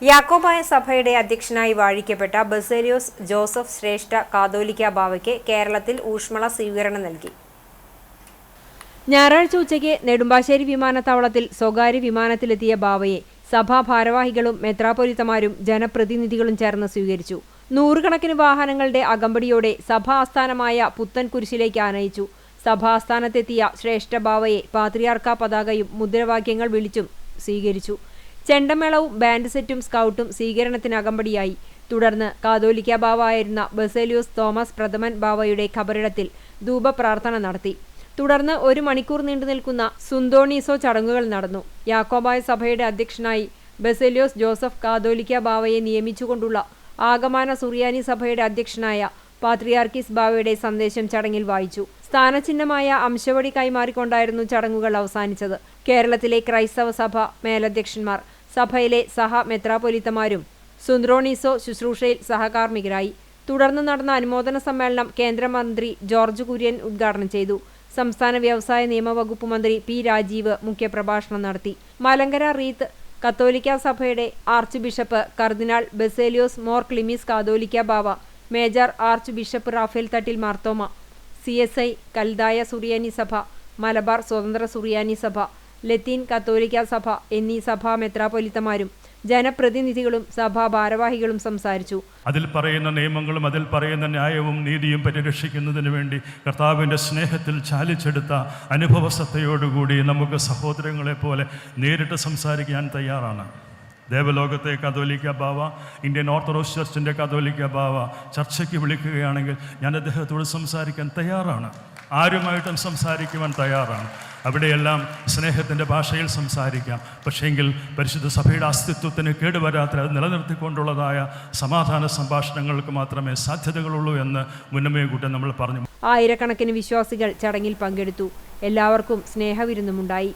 യാക്കോബായ സഭയുടെ അധ്യക്ഷനായി വാഴിക്കപ്പെട്ട ബസേലിയോസ് ജോസഫ് ശ്രേഷ്ഠ കാതോലിക്ക ബാവയ്ക്ക് കേരളത്തിൽ ഊഷ്മള സ്വീകരണം നൽകി. ഞായറാഴ്ച ഉച്ചയ്ക്ക് നെടുമ്പാശ്ശേരി വിമാനത്താവളത്തിൽ സ്വകാര്യ വിമാനത്തിലെത്തിയ ബാവയെ സഭാ ഭാരവാഹികളും മെത്രാപ്പൊലീത്തമാരും ജനപ്രതിനിധികളും ചേർന്ന് സ്വീകരിച്ചു. നൂറുകണക്കിന് വാഹനങ്ങളുടെ അകമ്പടിയോടെ സഭാ ആസ്ഥാനമായ പുത്തൻകുരിശിലേക്ക് ആനയിച്ചു. സഭാ ആസ്ഥാനത്തെത്തിയ ശ്രേഷ്ഠ ബാവയെ പാത്രിയാർക്ക പതാകയും മുദ്രാവാക്യങ്ങൾ വിളിച്ചും സ്വീകരിച്ചു. ചെണ്ടമേളവും ബാൻഡ് സെറ്റും സ്കൗട്ടും സ്വീകരണത്തിന് അകമ്പടിയായി. തുടർന്ന് കാതോലിക്ക ബാവ ആയിരുന്ന ബസേലിയോസ് തോമസ് പ്രഥമൻ ബാവയുടെ ഖബറിടത്തിൽ ധൂപപ്രാർത്ഥന നടത്തി. തുടർന്ന് 1 മണിക്കൂർ നീണ്ടുനിൽക്കുന്ന സുന്തോണീസോ ചടങ്ങുകൾ നടന്നു. യാക്കോബായ സഭയുടെ അധ്യക്ഷനായി ബസേലിയോസ് ജോസഫ് കാതോലിക്ക ബാവയെ നിയമിച്ചുകൊണ്ടുള്ള ആഗമാന സുറിയാനി സഭയുടെ അധ്യക്ഷനായ പാത്രിയാർക്കീസ് ബാവയുടെ സന്ദേശം ചടങ്ങിൽ വായിച്ചു. സ്ഥാനചിഹ്നമായ അംശവടി കൈമാറിക്കൊണ്ടായിരുന്നു ചടങ്ങുകൾ അവസാനിച്ചത്. കേരളത്തിലെ ക്രൈസ്തവ സഭ മേലധ്യക്ഷന്മാർ സഭയിലെ സഹ മെത്രാപ്പൊലീത്തമാരും സുന്ത്രോണീസോ ശുശ്രൂഷയിൽ സഹകാർമ്മികരായി. തുടർന്ന് നടന്ന അനുമോദന സമ്മേളനം കേന്ദ്രമന്ത്രി ജോർജ് കുര്യൻ ഉദ്ഘാടനം ചെയ്തു. സംസ്ഥാന വ്യവസായ നിയമവകുപ്പ് മന്ത്രി പി രാജീവ് മുഖ്യപ്രഭാഷണം നടത്തി. മലങ്കര റീത്ത് കത്തോലിക്ക സഭയുടെ ആർച്ച് ബിഷപ്പ് കർദിനാൾ ബസേലിയോസ് മോർ ക്ലിമീസ് കാതോലിക്ക ബാവ, major arch bishop Raphael Thattil Marthoma, CSI കൽദായ സുറിയാനി സഭ, മലബാർ സ്വതന്ത്ര സുറിയാനി സഭ, ലത്തീൻ കത്തോലിക്ക സഭ എന്നീ സഭാ മെത്രാപ്പൊലീത്തമാരും ജനപ്രതിനിധികളും സഭാ ഭാരവാഹികളും സംസാരിച്ചു. അതിൽ പറയുന്ന നിയമങ്ങളും അതിൽ പറയുന്ന ന്യായവും നീതിയും പരിരക്ഷിക്കുന്നതിന് വേണ്ടി കർത്താവിൻ്റെ സ്നേഹത്തിൽ ചാലിച്ചെടുത്ത അനുഭവസത്തയോടുകൂടി നമുക്ക് സഹോദരങ്ങളെ പോലെ നേരിട്ട് സംസാരിക്കാൻ തയ്യാറാണ്. ദേവലോകത്തെ കാതോലിക്ക ബാവ, ഇന്ത്യൻ ഓർത്തഡോക്സ് ചർച്ചിൻ്റെ കാതോലിക്ക ബാവ ചർച്ചയ്ക്ക് വിളിക്കുകയാണെങ്കിൽ ഞാൻ അദ്ദേഹത്തോട് സംസാരിക്കാൻ തയ്യാറാണ്. ആരുമായിട്ടും സംസാരിക്കുവാൻ തയ്യാറാണ്. അവിടെയെല്ലാം സ്നേഹത്തിൻ്റെ ഭാഷയിൽ സംസാരിക്കാം. പക്ഷേങ്കിൽ പരിശുദ്ധ സഭയുടെ അസ്തിത്വത്തിന് കേടുവരാത്ത നിലനിർത്തിക്കൊണ്ടുള്ളതായ സമാധാന സംഭാഷണങ്ങൾക്ക് മാത്രമേ സാധ്യതകളുള്ളൂ എന്ന് മുന്നമേ കൂട്ടം നമ്മൾ പറഞ്ഞു. ആയിരക്കണക്കിന് വിശ്വാസികൾ ചടങ്ങിൽ പങ്കെടുത്തു. എല്ലാവർക്കും സ്നേഹവിരുന്നുമുണ്ടായി.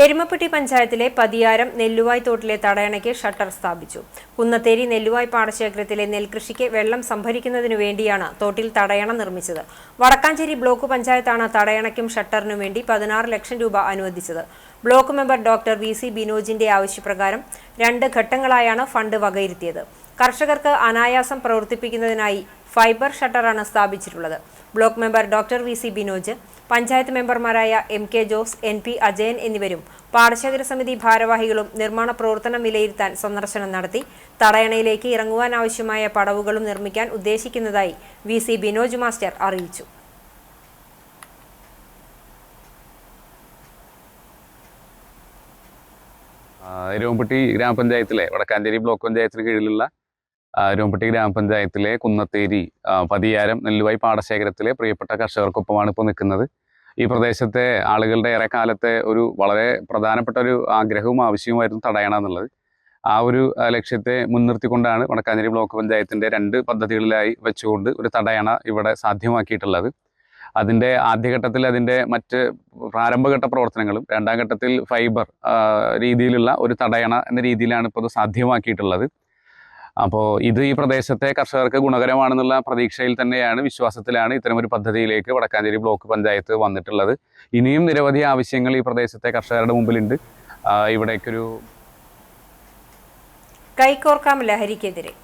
എരുമപ്പെട്ടി പഞ്ചായത്തിലെ പതിയാരം നെല്ലുവായ് തോട്ടിലെ തടയണയ്ക്ക് ഷട്ടർ സ്ഥാപിച്ചു. കുന്നത്തേരി നെല്ലുവായ് പാടശേഖരത്തിലെ നെൽകൃഷിക്ക് വെള്ളം സംഭരിക്കുന്നതിനു വേണ്ടിയാണ് തോട്ടിൽ തടയണ നിർമ്മിച്ചത്. വടക്കാഞ്ചേരി ബ്ലോക്ക് പഞ്ചായത്താണ് തടയണയ്ക്കും ഷട്ടറിനു വേണ്ടി 16 ലക്ഷം രൂപ അനുവദിച്ചത്. ബ്ലോക്ക് മെമ്പർ ഡോക്ടർ VC ബിനോജിന്റെ ആവശ്യപ്രകാരം 2 ഘട്ടങ്ങളായാണ് ഫണ്ട് വകയിരുത്തിയത്. കർഷകർക്ക് അനായാസം പ്രവർത്തിപ്പിക്കുന്നതിനായി ഫൈബർ ഷട്ടറാണ് സ്ഥാപിച്ചിട്ടുള്ളത്. Block member doctor VC Binoj, panchayat മെമ്പർമാരായ MK ജോസ്, NP അജയൻ എന്നിവരും പാടശേഖര സമിതി ഭാരവാഹികളും നിർമ്മാണ പ്രവർത്തനം വിലയിരുത്താൻ സന്ദർശനം നടത്തി. തടയണയിലേക്ക് ഇറങ്ങുവാനാവശ്യമായ പടവുകളും നിർമ്മിക്കാൻ ഉദ്ദേശിക്കുന്നതായി VC ബിനോജ് മാസ്റ്റർ അറിയിച്ചു. എരുമപ്പെട്ടി ഗ്രാമപഞ്ചായത്തിലെ വടക്കാഞ്ചേരി ബ്ലോക്ക് പഞ്ചായത്തിന് കീഴിലുള്ള എരുമപ്പെട്ടി ഗ്രാമപഞ്ചായത്തിലെ കുന്നത്തേരി പതിയാരം നെല്ലുവായ് പാടശേഖരത്തിലെ പ്രിയപ്പെട്ട കർഷകർക്കൊപ്പമാണ് ഇപ്പോൾ നിൽക്കുന്നത്. ഈ പ്രദേശത്തെ ആളുകളുടെ ഏറെ കാലത്തെ ഒരു വളരെ പ്രധാനപ്പെട്ട ഒരു ആഗ്രഹവും ആവശ്യവുമായിരുന്നു തടയണ എന്നുള്ളത്. ആ ഒരു ലക്ഷ്യത്തെ മുൻനിർത്തിക്കൊണ്ടാണ് വടക്കാഞ്ചേരി ബ്ലോക്ക് പഞ്ചായത്തിൻ്റെ 2 പദ്ധതികളിലായി വെച്ചുകൊണ്ട് ഒരു തടയണ ഇവിടെ സാധ്യമാക്കിയിട്ടുള്ളത്. അതിൻ്റെ ആദ്യഘട്ടത്തിൽ അതിൻ്റെ മറ്റ് പ്രാരംഭഘട്ട പ്രവർത്തനങ്ങളും 2ാം ഘട്ടത്തിൽ ഫൈബർ രീതിയിലുള്ള ഒരു തടയണ എന്ന രീതിയിലാണ് ഇപ്പോൾ ഇത് സാധ്യമാക്കിയിട്ടുള്ളത്. അപ്പോൾ ഇത് ഈ പ്രദേശത്തെ കർഷകർക്ക് ഗുണകരമാണെന്നുള്ള പ്രതീക്ഷയിൽ തന്നെയാണ്, വിശ്വാസത്തിലാണ് ഇത്തരമൊരു പദ്ധതിയിലേക്ക് വടക്കാഞ്ചേരി ബ്ലോക്ക് പഞ്ചായത്ത് വന്നിട്ടുള്ളത്. ഇനിയും നിരവധി ആവശ്യങ്ങൾ ഈ പ്രദേശത്തെ കർഷകരുടെ മുമ്പിലുണ്ട്. ഇവിടേക്കൊരു കൈകോർക്കാം ലഹരിക്കെതിരെ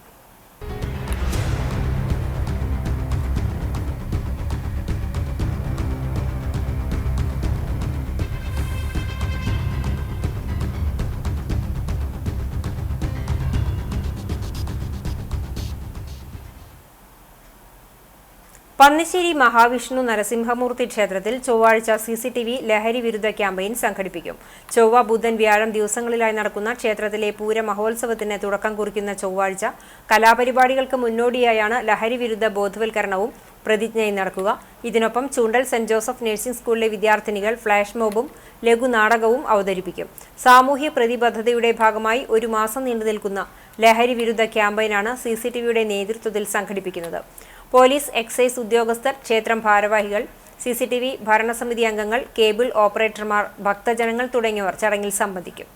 പന്നിശ്ശേരി മഹാവിഷ്ണു നരസിംഹമൂർത്തി ക്ഷേത്രത്തിൽ ചൊവ്വാഴ്ച CCTV ലഹരി വിരുദ്ധ ക്യാമ്പയിൻ സംഘടിപ്പിക്കും. ചൊവ്വ, ബുധൻ, വ്യാഴം ദിവസങ്ങളിലായി നടക്കുന്ന ക്ഷേത്രത്തിലെ പൂര മഹോത്സവത്തിന് തുടക്കം കുറിക്കുന്ന ചൊവ്വാഴ്ച കലാപരിപാടികൾക്ക് മുന്നോടിയായാണ് ലഹരി വിരുദ്ധ ബോധവൽക്കരണവും പ്രതിജ്ഞയും നടക്കുക. ഇതിനൊപ്പം ചൂണ്ടൽ സെന്റ് ജോസഫ് നഴ്സിംഗ് സ്കൂളിലെ വിദ്യാർത്ഥിനികൾ ഫ്ലാഷ് മോബും ലഘുനാടകവും അവതരിപ്പിക്കും. സാമൂഹ്യ പ്രതിബദ്ധതയുടെ ഭാഗമായി 1 മാസം നീണ്ടുനിൽക്കുന്ന ലഹരി വിരുദ്ധ ക്യാമ്പയിനാണ് CCTVയുടെ നേതൃത്വത്തിൽ സംഘടിപ്പിക്കുന്നത്. പോലീസ്, എക്സൈസ് ഉദ്യോഗസ്ഥർ, ക്ഷേത്രം ഭാരവാഹികൾ, CCTV ഭരണസമിതി അംഗങ്ങൾ, കേബിൾ ഓപ്പറേറ്റർമാർ, ഭക്തജനങ്ങൾ തുടങ്ങിയവർ ചടങ്ങിൽ സംബന്ധിക്കും.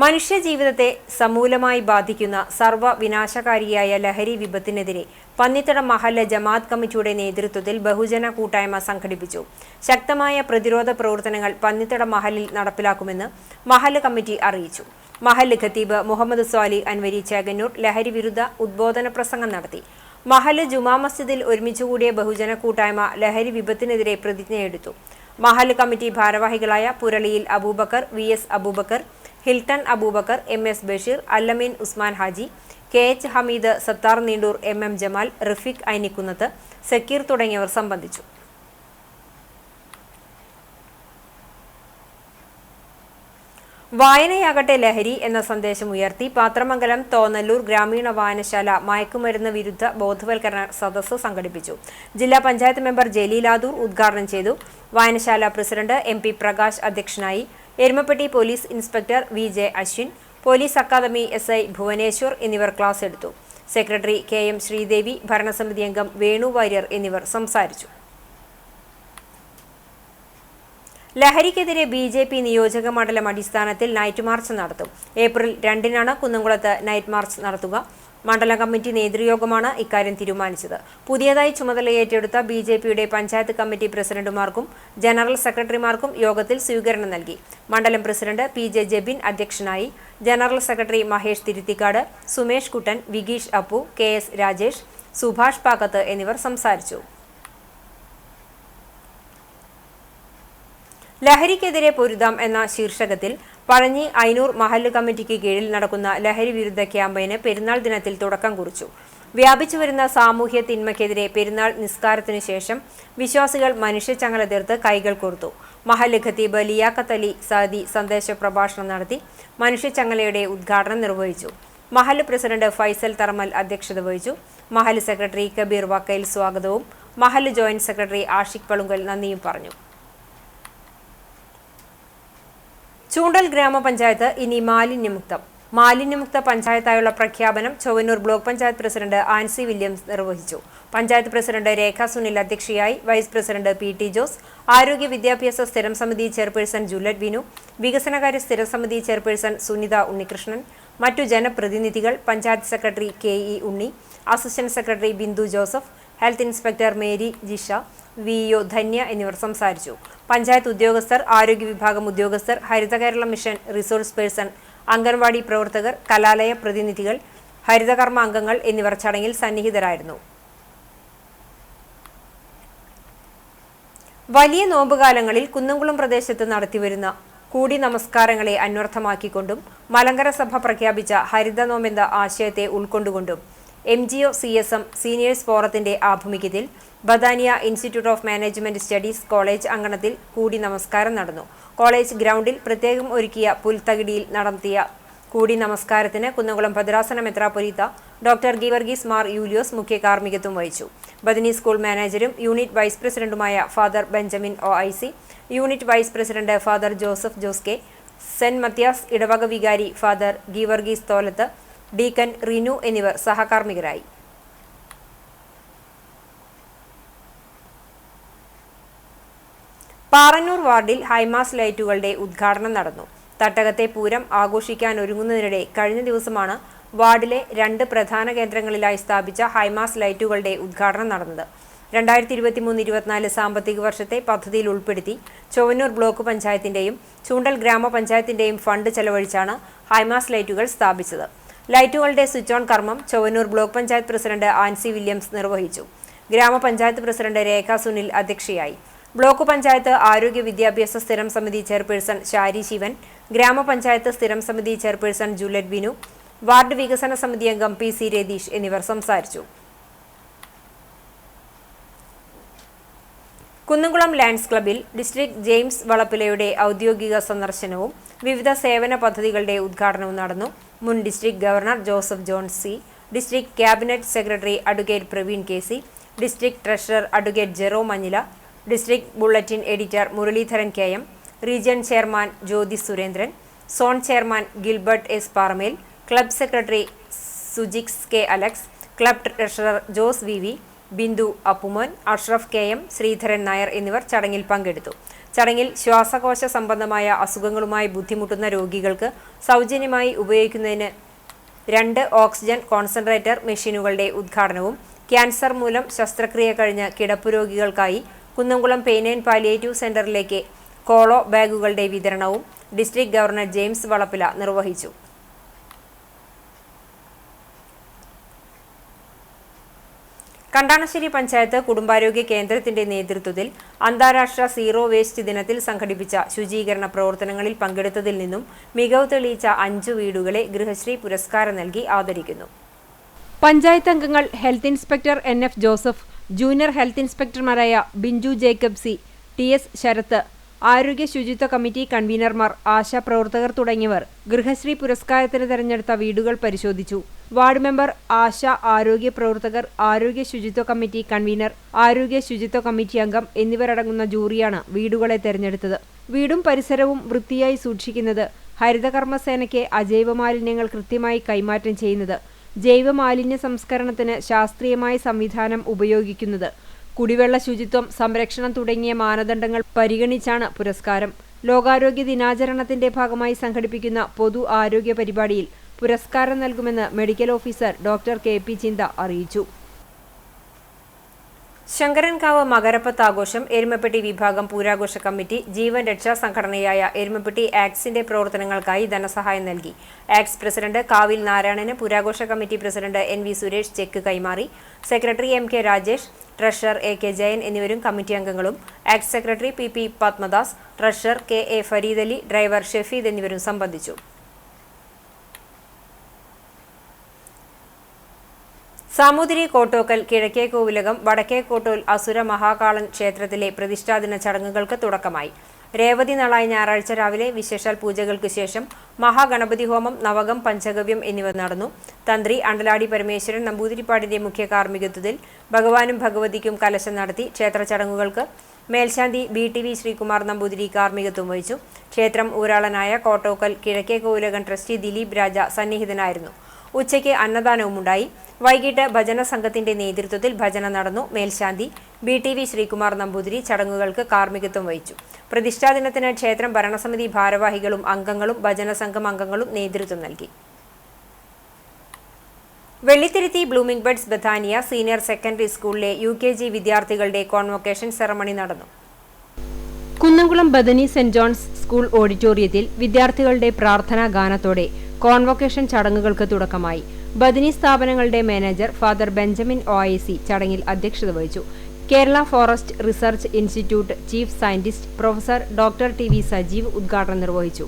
മനുഷ്യജീവിതത്തെ സമൂലമായി ബാധിക്കുന്ന സർവ്വവിനാശകാരിയായ ലഹരി വിപത്തിനെതിരെ പന്നിത്തടം മഹല്ല് ജമാഅത്ത് കമ്മിറ്റിയുടെ നേതൃത്വത്തിൽ ബഹുജന കൂട്ടായ്മ സംഘടിപ്പിച്ചു. ശക്തമായ പ്രതിരോധ പ്രവർത്തനങ്ങൾ പന്നിത്തടം മഹല്ലിൽ നടപ്പിലാക്കുമെന്ന് മഹല്ല് കമ്മിറ്റി അറിയിച്ചു. മഹല്ല് ഖത്തീബ് മുഹമ്മദ് സ്വാലി അൻവരി ചേകന്നൂർ ലഹരി വിരുദ്ധ ഉദ്ബോധന പ്രസംഗം നടത്തി. മഹല്ല് ജുമാ മസ്ജിദിൽ ഒരുമിച്ചുകൂടിയ ബഹുജന കൂട്ടായ്മ ലഹരി വിപത്തിനെതിരെ പ്രതിജ്ഞയെടുത്തു. മഹല്ല് കമ്മിറ്റി ഭാരവാഹികളായ Puraliyil Aboobacker, VS Aboobacker, Hilton Aboobacker, MS Basheer, Allameen Usman Haji, KH Hameed, Sathar Neendoor, MM Jamal, Rafeeq Ainikkunnath, Sakkeer തുടങ്ങിയവർ സംബന്ധിച്ചു. വായനയാകട്ടെ ലഹരി എന്ന സന്ദേശം ഉയർത്തി പാത്രമംഗലം തോന്നല്ലൂർ ഗ്രാമീണ വായനശാല മയക്കുമരുന്ന് വിരുദ്ധ ബോധവൽക്കരണ സദസ്സ് സംഘടിപ്പിച്ചു. ജില്ലാ പഞ്ചായത്ത് മെമ്പർ ജലീലാദൂർ ഉദ്ഘാടനം ചെയ്തു. വായനശാല പ്രസിഡന്റ് MP പ്രകാശ് അധ്യക്ഷനായി. Erumapetty police inspector VJ Ashwin, police academy SI Bhuvaneshwar എന്നിവർ ക്ലാസ് എടുത്തു. സെക്രട്ടറി KM ശ്രീദേവി, ഭരണസമിതി അംഗം വേണു വാര്യർ എന്നിവർ സംസാരിച്ചു. ലഹരിക്കെതിരെ BJP നിയോജക മണ്ഡലം അടിസ്ഥാനത്തിൽ നൈറ്റ് മാർച്ച് നടത്തും. ഏപ്രിൽ 2-നാണ് കുന്നംകുളത്ത് നൈറ്റ് മാർച്ച് നടത്തുക. മണ്ഡലം കമ്മിറ്റി നേതൃയോഗമാണ് ഇക്കാര്യം തീരുമാനിച്ചത്. പുതിയതായി ചുമതലയേറ്റെടുത്ത BJPയുടെ പഞ്ചായത്ത് കമ്മിറ്റി പ്രസിഡന്റുമാർക്കും ജനറൽ സെക്രട്ടറിമാർക്കും യോഗത്തിൽ സ്വീകരണം നൽകി. മണ്ഡലം പ്രസിഡന്റ് PJ ജെബിൻ അധ്യക്ഷനായി. ജനറൽ സെക്രട്ടറി മഹേഷ് തിരുത്തിക്കാട്, സുമേഷ് കുട്ടൻ, വിഗീഷ് അപ്പു, KS രാജേഷ്, സുഭാഷ് പാക്കത്ത് എന്നിവർ സംസാരിച്ചു. ലഹരിക്കെതിരെ പൊരുതാം എന്ന ശീർഷകത്തിൽ പഴഞ്ഞി ഐനൂർ മഹല്ല് കമ്മിറ്റിക്ക് കീഴിൽ നടക്കുന്ന ലഹരി വിരുദ്ധ ക്യാമ്പയിന് പെരുന്നാൾ ദിനത്തിൽ തുടക്കം കുറിച്ചു. വ്യാപിച്ചുവരുന്ന സാമൂഹ്യ തിന്മയ്ക്കെതിരെ പെരുന്നാൾ നിസ്കാരത്തിനു ശേഷം വിശ്വാസികൾ മനുഷ്യച്ചങ്ങല തീർത്ത് കൈകൾ കോർത്തു. മഹല്ല് ഖത്തീബ് ലിയാഖത്ത് അലി സാദി സന്ദേശ പ്രഭാഷണം നടത്തി. മനുഷ്യച്ചങ്ങലയുടെ ഉദ്ഘാടനം നിർവഹിച്ചു. മഹല്ല് പ്രസിഡന്റ് ഫൈസൽ തറമൽ അധ്യക്ഷത വഹിച്ചു. മഹല്ല് സെക്രട്ടറി കബീർ വക്കയിൽ സ്വാഗതവും മഹല്ല് ജോയിന്റ് സെക്രട്ടറി ആഷിഖ് പളുങ്കൽ നന്ദിയും പറഞ്ഞു. ചൂണ്ടൽ ഗ്രാമപഞ്ചായത്ത് ഇനി മാലിന്യമുക്ത പഞ്ചായത്തായുള്ള പ്രഖ്യാപനം Chowwannur block panchayat president Ancy Williams നിർവഹിച്ചു. പഞ്ചായത്ത് പ്രസിഡന്റ് രേഖ സുനിൽ അധ്യക്ഷയായി. വൈസ് പ്രസിഡന്റ് PT ജോസ്, ആരോഗ്യ വിദ്യാഭ്യാസ സ്ഥിരം സമിതി ചെയർപേഴ്സൺ ജുലറ്റ് വിനു, വികസനകാര്യ സ്ഥിരം സമിതി ചെയർപേഴ്സൺ സുനിത ഉണ്ണികൃഷ്ണൻ, മറ്റു ജനപ്രതിനിധികൾ, panchayat secretary KE Unni, assistant secretary Bindu Joseph, health inspector Mary Jisha, VO Dhanya എന്നിവർ സംസാരിച്ചു. പഞ്ചായത്ത് ഉദ്യോഗസ്ഥർ, ആരോഗ്യ വിഭാഗം ഉദ്യോഗസ്ഥർ, Haritha Kerala mission resource person, anganwadi പ്രവർത്തകർ, കലാലയ പ്രതിനിധികൾ, ഹരിതകർമ്മ അംഗങ്ങൾ എന്നിവർ ചടങ്ങിൽ സന്നിഹിതരായിരുന്നു. വലിയ നോമ്പുകാലങ്ങളിൽ കുന്നംകുളം പ്രദേശത്ത് നടത്തിവരുന്ന കൂടി നമസ്കാരങ്ങളെ അന്വർത്ഥമാക്കിക്കൊണ്ടും മലങ്കര സഭ പ്രഖ്യാപിച്ച ഹരിത നോമ്പെന്ന ആശയത്തെ ഉൾക്കൊണ്ടുകൊണ്ടും MGO CSM സീനിയേഴ്സ് ഫോറത്തിന്റെ ആഭിമുഖ്യത്തിൽ Badania institute of management studies college അങ്കണത്തിൽ കൂടി നമസ്കാരം നടന്നു. കോളേജ് ഗ്രൗണ്ടിൽ പ്രത്യേകം ഒരുക്കിയ പുൽത്തകിടിയിൽ നടത്തിയ കൂടി നമസ്കാരത്തിന് കുന്നംകുളം ഭദ്രാസന മെത്രാപ്പൊലീത്ത ഡോക്ടർ ഗീവർഗീസ് മാർ യൂലിയോസ് മുഖ്യ കാർമ്മികത്വം വഹിച്ചു. ബദനി സ്കൂൾ മാനേജരും യൂണിറ്റ് വൈസ് പ്രസിഡന്റുമായ father Benjamin OIC, unit vice president father Joseph Jose K, saint Matthias ഇടവക വികാരി ഫാദർ ഗീവർഗീസ് തോലത്ത്, ഡീക്കൻ റിനു എന്നിവർ സഹകാർമ്മികരായി. പാറന്നൂർ വാർഡിൽ ഹൈമാസ് ലൈറ്റുകളുടെ ഉദ്ഘാടനം നടന്നു. തട്ടകത്തെ പൂരം ആഘോഷിക്കാനൊരുങ്ങുന്നതിനിടെ കഴിഞ്ഞ ദിവസമാണ് വാർഡിലെ 2 പ്രധാന കേന്ദ്രങ്ങളിലായി സ്ഥാപിച്ച ഹൈമാസ് ലൈറ്റുകളുടെ ഉദ്ഘാടനം നടന്നത്. 2023-24 സാമ്പത്തിക വർഷത്തെ പദ്ധതിയിൽ ഉൾപ്പെടുത്തി ചൊവ്വന്നൂർ ബ്ലോക്ക് പഞ്ചായത്തിന്റെയും ചൂണ്ടൽ ഗ്രാമപഞ്ചായത്തിന്റെയും ഫണ്ട് ചെലവഴിച്ചാണ് ഹൈമാസ് ലൈറ്റുകൾ സ്ഥാപിച്ചത്. ലൈറ്റുകളുടെ സ്വിച്ച് ഓൺ കർമ്മം Chowwannur block panchayat president Ancy Williams നിർവഹിച്ചു. ഗ്രാമപഞ്ചായത്ത് പ്രസിഡന്റ് രേഖ സുനിൽ അധ്യക്ഷയായി. ബ്ലോക്ക് പഞ്ചായത്ത് ആരോഗ്യ വിദ്യാഭ്യാസ സ്ഥിരം സമിതി ചെയർപേഴ്സൺ ഷാരി ശിവൻ, ഗ്രാമപഞ്ചായത്ത് സ്ഥിരം സമിതി ചെയർപേഴ്സൺ ജുലറ്റ് വിനു, വാർഡ് വികസന സമിതി അംഗം PC രതീഷ് എന്നിവർ സംസാരിച്ചു. കുന്നംകുളം ലാൻഡ്സ് ക്ലബ്ബിൽ ഡിസ്ട്രിക്ട് ജെയിംസ് വളപ്പിലയുടെ ഔദ്യോഗിക സന്ദർശനവും വിവിധ സേവന പദ്ധതികളുടെ ഉദ്ഘാടനവും നടന്നു. മുൻ district governor Joseph John C, district cabinet secretary advocate Praveen KC, district treasurer advocate Jero Manjila, district bulletin editor Muraleedharan KM, region chairman Jyothi Surendran, zone chairman Gilbert S Paramel, club secretary Sujix K Alex, club treasurer Jose VV, Bindu Appumon, Ashraf KM, Sreedharan Nair എന്നിവർ ചടങ്ങിൽ പങ്കെടുത്തു. ചടങ്ങിൽ ശ്വാസകോശ സംബന്ധമായ അസുഖങ്ങളുമായി ബുദ്ധിമുട്ടുന്ന രോഗികൾക്ക് സൗജന്യമായി ഉപയോഗിക്കുന്നതിന് 2 ഓക്സിജൻ കോൺസെൻട്രേറ്റർ മെഷീനുകളുടെ ഉദ്ഘാടനവും ക്യാൻസർ മൂലം ശസ്ത്രക്രിയ കഴിഞ്ഞ കിടപ്പുരോഗികൾക്കായി കുന്നംകുളം പെയിൻ ആൻഡ് പാലിയേറ്റീവ് സെന്ററിലേക്ക് കോളോ ബാഗുകളുടെ വിതരണവും ഡിസ്ട്രിക്ട് ഗവർണർ ജെയിംസ് വളപ്പില നിർവഹിച്ചു. കണ്ടാണശ്ശേരി പഞ്ചായത്ത് കുടുംബാരോഗ്യ കേന്ദ്രത്തിന്റെ നേതൃത്വത്തിൽ അന്താരാഷ്ട്ര സീറോ വേസ്റ്റ് ദിനത്തിൽ സംഘടിപ്പിച്ച ശുചീകരണ പ്രവർത്തനങ്ങളിൽ പങ്കെടുത്തതിൽ നിന്നും മികവ് തെളിയിച്ച 5 വീടുകളെ ഗൃഹശ്രീ പുരസ്കാരം നൽകി ആദരിക്കുന്നു. പഞ്ചായത്ത് അംഗങ്ങൾ health inspector NF Joseph, junior health ഇൻസ്പെക്ടർമാരായ Binchu Jacob C, TS Sarath, ആരോഗ്യ ശുചിത്വ കമ്മിറ്റി കൺവീനർമാർ, ആശാപ്രവർത്തകർ തുടങ്ങിയവർ ഗൃഹശ്രീ പുരസ്കാരത്തിന് തെരഞ്ഞെടുത്ത വീടുകൾ പരിശോധിച്ചു. വാർഡ് മെമ്പർ, ആശ, ആരോഗ്യ പ്രവർത്തകർ, ആരോഗ്യ ശുചിത്വ കമ്മിറ്റി കൺവീനർ, ആരോഗ്യ ശുചിത്വ കമ്മിറ്റി അംഗം എന്നിവരടങ്ങുന്ന ജൂറിയാണ് വീടുകളെ തെരഞ്ഞെടുത്തത്. വീടും പരിസരവും വൃത്തിയായി സൂക്ഷിക്കുന്നത്, ഹരിതകർമ്മസേനയ്ക്ക് അജൈവ മാലിന്യങ്ങൾ കൃത്യമായി കൈമാറ്റം ചെയ്യുന്നത്, ജൈവ മാലിന്യ സംസ്കരണത്തിന് ശാസ്ത്രീയമായ സംവിധാനം ഉപയോഗിക്കുന്നത്, കുടിവെള്ള ശുചിത്വം, സംരക്ഷണം തുടങ്ങിയ മാനദണ്ഡങ്ങൾ പരിഗണിച്ചാണ് പുരസ്കാരം. ലോകാരോഗ്യ ദിനാചരണത്തിന്റെ ഭാഗമായി സംഘടിപ്പിക്കുന്ന പൊതു ആരോഗ്യ പരിപാടിയിൽ പുരസ്കാരം നൽകുമെന്ന് മെഡിക്കൽ ഓഫീസർ ഡോക്ടർ KP ചിന്ത അറിയിച്ചു. ശങ്കരൻകാവ് മകരപ്പത്ത് ആഘോഷം എരുമപ്പെട്ടി വിഭാഗം പൂരാഘോഷ കമ്മിറ്റി ജീവൻ രക്ഷാ സംഘടനയായ എരുമപ്പെട്ടി ആക്സിന്റെ പ്രവർത്തനങ്ങൾക്കായി ധനസഹായം നൽകി. ആക്സ് പ്രസിഡന്റ് കാവിൽ നാരായണന് പൂരാഘോഷ committee president NV Suresh cheque കൈമാറി. Secretary MK Rajesh, treasurer AK Jayan എന്നിവരും കമ്മിറ്റി അംഗങ്ങളും, ആക്സ് secretary PP Padmadas, treasurer KA Fareed Ali, driver Shefeed എന്നിവരും സംബന്ധിച്ചു. സാമൂതിരി കോട്ടോക്കൽ കിഴക്കേ കോവിലകം വടക്കേ കോട്ടൂൽ അസുര മഹാകാളൻ ക്ഷേത്രത്തിലെ പ്രതിഷ്ഠാദിന ചടങ്ങുകൾക്ക് തുടക്കമായി. രേവതി നാളായ ഞായറാഴ്ച രാവിലെ വിശേഷാൽ പൂജകൾക്ക് ശേഷം മഹാഗണപതി ഹോമം, നവകം, പഞ്ചഗവ്യം എന്നിവ നടന്നു. തന്ത്രി അണ്ടലാടി പരമേശ്വരൻ നമ്പൂതിരിപ്പാടിന്റെ മുഖ്യ കാർമ്മികത്വത്തിൽ ഭഗവാനും ഭഗവതിക്കും കലശം നടത്തി. ക്ഷേത്ര ചടങ്ങുകൾക്ക് മേൽശാന്തി BTV ശ്രീകുമാർ നമ്പൂതിരി കാർമ്മികത്വം വഹിച്ചു. ക്ഷേത്രം ഊരാളനായ കോട്ടോക്കൽ കിഴക്കേ കോവിലകം ട്രസ്റ്റി ദിലീപ് രാജ സന്നിഹിതനായിരുന്നു. ഉച്ചയ്ക്ക് അന്നദാനവുമുണ്ടായി. വൈകിട്ട് ഭജന സംഘത്തിന്റെ നേതൃത്വത്തിൽ ഭജന നടന്നു. മേൽശാന്തി BTV ശ്രീകുമാർ നമ്പൂതിരി ചടങ്ങുകൾക്ക് കാർമ്മികത്വം വഹിച്ചു. പ്രതിഷ്ഠാദിനത്തിന് ക്ഷേത്രം ഭരണസമിതി ഭാരവാഹികളും അംഗങ്ങളും ഭജന സംഘം അംഗങ്ങളും നേതൃത്വം നൽകി. Vellithiruthy blooming buds Bethania senior secondary സ്കൂളിലെ UKG വിദ്യാർത്ഥികളുടെ കോൺവൊക്കേഷൻ സെറമണി നടന്നു. Kunnamkulam Bethany Saint John's school ഓഡിറ്റോറിയത്തിൽ വിദ്യാർത്ഥികളുടെ പ്രാർത്ഥനാ ഗാനത്തോടെ കോൺവൊക്കേഷൻ ചടങ്ങുകൾക്ക് തുടക്കമായി. ബദനി സ്ഥാപനങ്ങളുടെ മാനേജർ ഫാദർ ബെഞ്ചമിൻ OIC ചടങ്ങിൽ അധ്യക്ഷത വഹിച്ചു. Kerala forest research institute chief scientist professor doctor TV Sajeev ഉദ്ഘാടനം നിർവഹിച്ചു.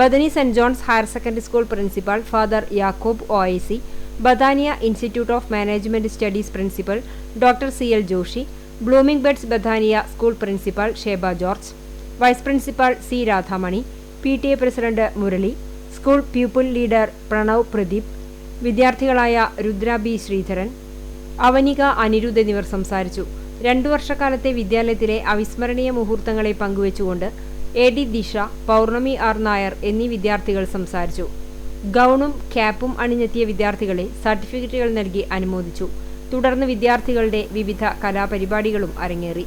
Bethany Saint John's higher secondary school principal father Yakob OIC, Bethania institute of management studies principal doctor CL Joshi, blooming buds Bethania school principal Sheba George, vice principal C Radhamani, PTA president Murali, school pupil leader Pranav Pradeep, വിദ്യാർത്ഥികളായ രുദ്ര B ശ്രീധരൻ, അവനിക അനിരുദ്ധ് എന്നിവർ സംസാരിച്ചു. 2 വർഷക്കാലത്തെ വിദ്യാലയത്തിലെ അവിസ്മരണീയ മുഹൂർത്തങ്ങളെ പങ്കുവച്ചുകൊണ്ട് AD ദിശ, പൗർണമി R നായർ എന്നീ വിദ്യാർത്ഥികൾ സംസാരിച്ചു. ഗൗണും ക്യാപ്പും അണിഞ്ഞെത്തിയ വിദ്യാർത്ഥികളെ സർട്ടിഫിക്കറ്റുകൾ നൽകി അനുമോദിച്ചു. തുടർന്ന് വിദ്യാർത്ഥികളുടെ വിവിധ കലാപരിപാടികളും അരങ്ങേറി.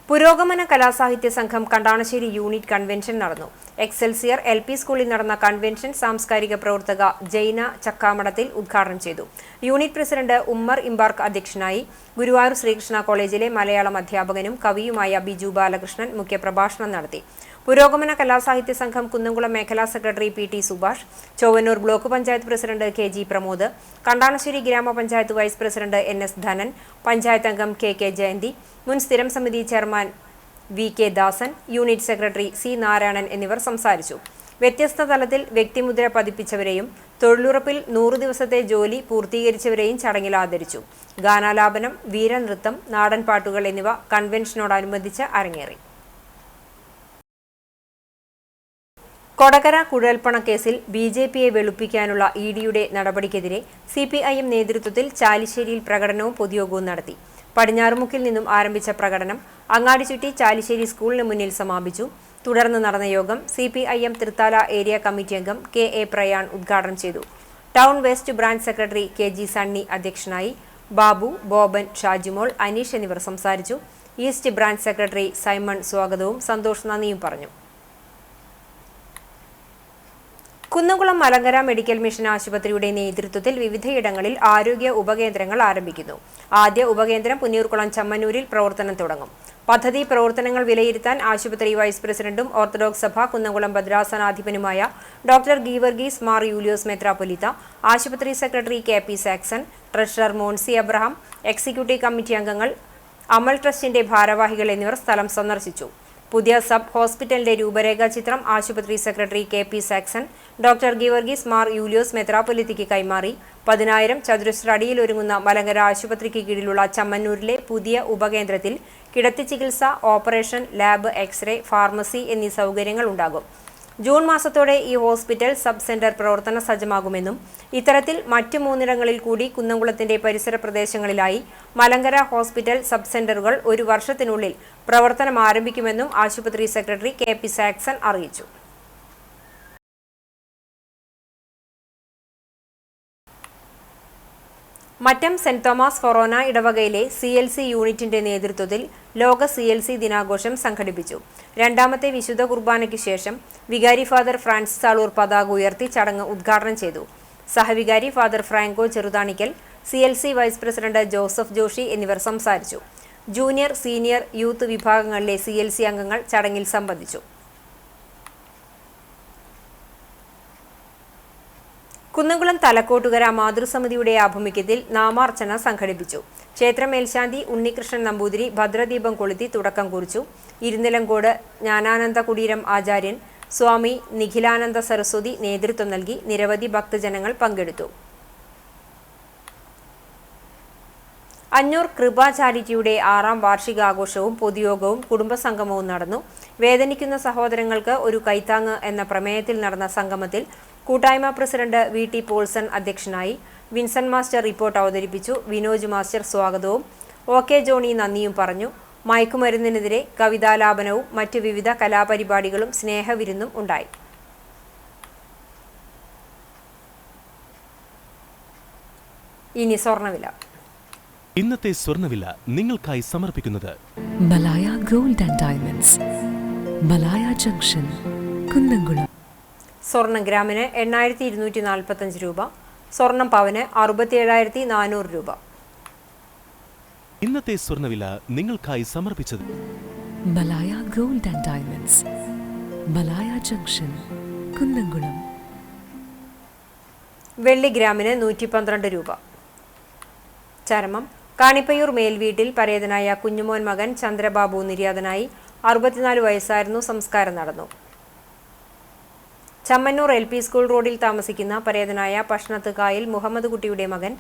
പുരോഗമന കലാസാഹിത്യ സംഘം കണ്ടാണശ്ശേരി യൂണിറ്റ് കൺവെൻഷൻ നടന്നു. എക്സൽസിയർ LP സ്കൂളിൽ നടന്ന കൺവെൻഷൻ സാംസ്കാരിക പ്രവർത്തക ജൈന ചക്കാമടത്തിൽ ഉദ്ഘാടനം ചെയ്തു. യൂണിറ്റ് പ്രസിഡന്റ് ഉമ്മർ ഇംബാർക്ക് അധ്യക്ഷനായി. ഗുരുവായൂർ ശ്രീകൃഷ്ണ കോളേജിലെ മലയാളം അധ്യാപകനും കവിയുമായ ബിജു ബാലകൃഷ്ണൻ മുഖ്യപ്രഭാഷണം നടത്തി. പുരോഗമന കലാസാഹിത്യ സംഘം കുന്നംകുളം മേഖലാ secretary PT Subhash, Chowwannur block panchayat president KG Pramod, Kandanassery grama panchayat vice president NS Dhanan, panchayat അംഗം KK ജയന്തി, മുൻ സ്ഥിരം സമിതി chairman VK Dasan, unit secretary C Narayanan എന്നിവർ സംസാരിച്ചു. വ്യത്യസ്ത തലത്തിൽ വ്യക്തിമുദ്ര പതിപ്പിച്ചവരെയും തൊഴിലുറപ്പിൽ 100 ദിവസത്തെ ജോലി പൂർത്തീകരിച്ചവരെയും ചടങ്ങിൽ ആദരിച്ചു. ഗാനാലാപനം, വീരനൃത്തം, നാടൻ പാട്ടുകൾ എന്നിവ കൺവെൻഷനോടനുബന്ധിച്ച് അരങ്ങേറി. കൊടകര കുഴൽപ്പണ കേസിൽ BJPയെ വെളുപ്പിക്കാനുള്ള EDയുടെ നടപടിക്കെതിരെ CPIM നേതൃത്വത്തിൽ ചാലിശ്ശേരിയിൽ പ്രകടനവും പൊതുയോഗവും നടത്തി. പടിഞ്ഞാറുമുക്കിൽ നിന്നും ആരംഭിച്ച പ്രകടനം അങ്ങാടിച്ചുറ്റി ചാലിശ്ശേരി സ്കൂളിന് മുന്നിൽ സമാപിച്ചു. തുടർന്ന് നടന്ന യോഗം CPIM തൃത്താല ഏരിയ കമ്മിറ്റി അംഗം KA പ്രയാൺ ഉദ്ഘാടനം ചെയ്തു. Town west branch secretary KG Sunny അധ്യക്ഷനായി. ബാബു, ബോബൻ, ഷാജിമോൾ, അനീഷ് എന്നിവർ സംസാരിച്ചു. ഈസ്റ്റ് ബ്രാഞ്ച് സെക്രട്ടറി സൈമൺ സ്വാഗതവും സന്തോഷ് നന്ദിയും പറഞ്ഞു. കുന്നംകുളം മലങ്കര മെഡിക്കൽ മിഷൻ ആശുപത്രിയുടെ നേതൃത്വത്തിൽ വിവിധയിടങ്ങളിൽ ആരോഗ്യ ഉപകേന്ദ്രങ്ങൾ ആരംഭിക്കുന്നു. ആദ്യ ഉപകേന്ദ്രം പുന്നൂർകുളം ചമ്മന്നൂരിൽ പ്രവർത്തനം തുടങ്ങും. പദ്ധതി പ്രവർത്തനങ്ങൾ വിലയിരുത്താൻ ആശുപത്രി വൈസ് പ്രസിഡന്റും ഓർത്തഡോക്സ് സഭ കുന്നംകുളം ഭദ്രാസനാധിപനുമായ ഡോക്ടർ ഗീവർഗീസ് മാർ യൂലിയോസ് മെത്രാപ്പൊലീത്ത, ആശുപത്രി secretary KP Saxon, treasurer Moncy Abraham, executive committee അംഗങ്ങൾ, അമൽ ട്രസ്റ്റിന്റെ ഭാരവാഹികൾ എന്നിവർ സ്ഥലം സന്ദർശിച്ചു. പുതിയ സബ് ഹോസ്പിറ്റലിന്റെ രൂപരേഖാ ചിത്രം ആശുപത്രി secretary KP Saxon doctor Geevarghese Mar Yulios മെത്രാപ്പൊലീത്തയ്ക്ക് കൈമാറി. 10,000 ചതുരശ്ര അടിയിൽ ഒരുങ്ങുന്ന മലങ്കര ആശുപത്രിക്ക് കീഴിലുള്ള ചമ്മന്നൂരിലെ പുതിയ ഉപകേന്ദ്രത്തിൽ കിടത്തി ചികിത്സ, ഓപ്പറേഷൻ, ലാബ്, എക്സ്റേ, ഫാർമസി എന്നീ സൗകര്യങ്ങൾ ഉണ്ടാകും. ജൂൺ മാസത്തോടെ ഈ ഹോസ്പിറ്റൽ സബ് സെന്റർ പ്രവർത്തന സജ്ജമാകുമെന്നും ഇത്തരത്തിൽ മറ്റ് 3 കൂടി കുന്നംകുളത്തിന്റെ പരിസര പ്രദേശങ്ങളിലായി മലങ്കര ഹോസ്പിറ്റൽ സബ് സെന്ററുകൾ 1 വർഷത്തിനുള്ളിൽ പ്രവർത്തനം ആരംഭിക്കുമെന്നും ആശുപത്രി സെക്രട്ടറി KP സാക്സൺ അറിയിച്ചു. മറ്റം സെന്റ് തോമസ് ഫൊറോന ഇടവകയിലെ CLC യൂണിറ്റിന്റെ നേതൃത്വത്തിൽ ലോക CLC ദിനാഘോഷം സംഘടിപ്പിച്ചു. 2ാമത്തെ വിശുദ്ധ കുർബാനയ്ക്ക് ശേഷം വികാരി ഫാദർ ഫ്രാൻസിസ് ആളൂർ പതാക ഉയർത്തി ചടങ്ങ് ഉദ്ഘാടനം ചെയ്തു. സഹവികാരി father Franco Cheruthanikkal, CLC vice president Joseph Joshi എന്നിവർ സംസാരിച്ചു. ജൂനിയർ, സീനിയർ, യൂത്ത് വിഭാഗങ്ങളിലെ CLC അംഗങ്ങൾ ചടങ്ങിൽ സംബന്ധിച്ചു. കുന്നംകുളം തലക്കോട്ടുകര മാതൃസമിതിയുടെ ആഭിമുഖ്യത്തിൽ നാമാർച്ചന സംഘടിപ്പിച്ചു. ക്ഷേത്ര മേൽശാന്തി ഉണ്ണികൃഷ്ണൻ നമ്പൂതിരി ഭദ്രദീപം കൊളുത്തി തുടക്കം കുറിച്ചു. ഇരുനിലങ്കോട് ജ്ഞാനാനന്ദ കുടീരം ആചാര്യൻ സ്വാമി നിഖിലാനന്ദ സരസ്വതി നേതൃത്വം നൽകി. നിരവധി ഭക്തജനങ്ങൾ പങ്കെടുത്തു. അഞ്ഞൂർ കൃപ ചാരിറ്റിയുടെ 6ാം വാർഷികാഘോഷവും പൊതുയോഗവും കുടുംബസംഗമവും നടന്നു. വേദനിക്കുന്ന സഹോദരങ്ങൾക്ക് ഒരു കൈത്താങ്ങ് എന്ന പ്രമേയത്തിൽ നടന്ന സംഗമത്തിൽ കൂട്ടായ്മ പ്രസിഡന്റ് VT പോൾസൺ അധ്യക്ഷനായി. വിൻസെന്റ് മാസ്റ്റർ റിപ്പോർട്ട് അവതരിപ്പിച്ചു. വിനോജ് മാസ്റ്റർ സ്വാഗതവും OK ജോണി നന്ദിയും പറഞ്ഞു. മയക്കുമരുന്നിനെതിരെ കവിതാലാപനവും മറ്റ് വിവിധ കലാപരിപാടികളും സ്നേഹവിരുന്നും ഉണ്ടായി. ഇനി സ്വർണ്ണവില. ഇന്നത്തെ സ്വർണ്ണവില നിങ്ങൾക്കായി സമർപ്പിക്കുന്നത് Malaya gold and diamonds, Malaya junction, Kunnamkulam. സ്വർണം ഗ്രാമിന് 8,245 രൂപ. സ്വർണം പവന് 67,400 രൂപ. ഇന്നത്തെ സ്വർണ്ണവില നിങ്ങൾക്കായി സമർപ്പിച്ചത് Malaya gold and diamonds, Malaya junction, Kunnamkulam. വെള്ളി ഗ്രാമിന് 112 രൂപ. ചരമം കാണിപ്പയ്യൂർ മേൽവീട്ടിൽ പരേതനായ കുഞ്ഞുമോൻ മകൻ ചന്ദ്രബാബു നിര്യാതനായി. 64 വയസ്സായിരുന്നു. സംസ്കാരം നടന്നു. ചമ്മന്നൂർ LP സ്കൂൾ റോഡിൽ താമസിക്കുന്ന പരേതനായ പഷ്ണത്ത് കായിൽ മുഹമ്മദ് കുട്ടിയുടെ മകൻ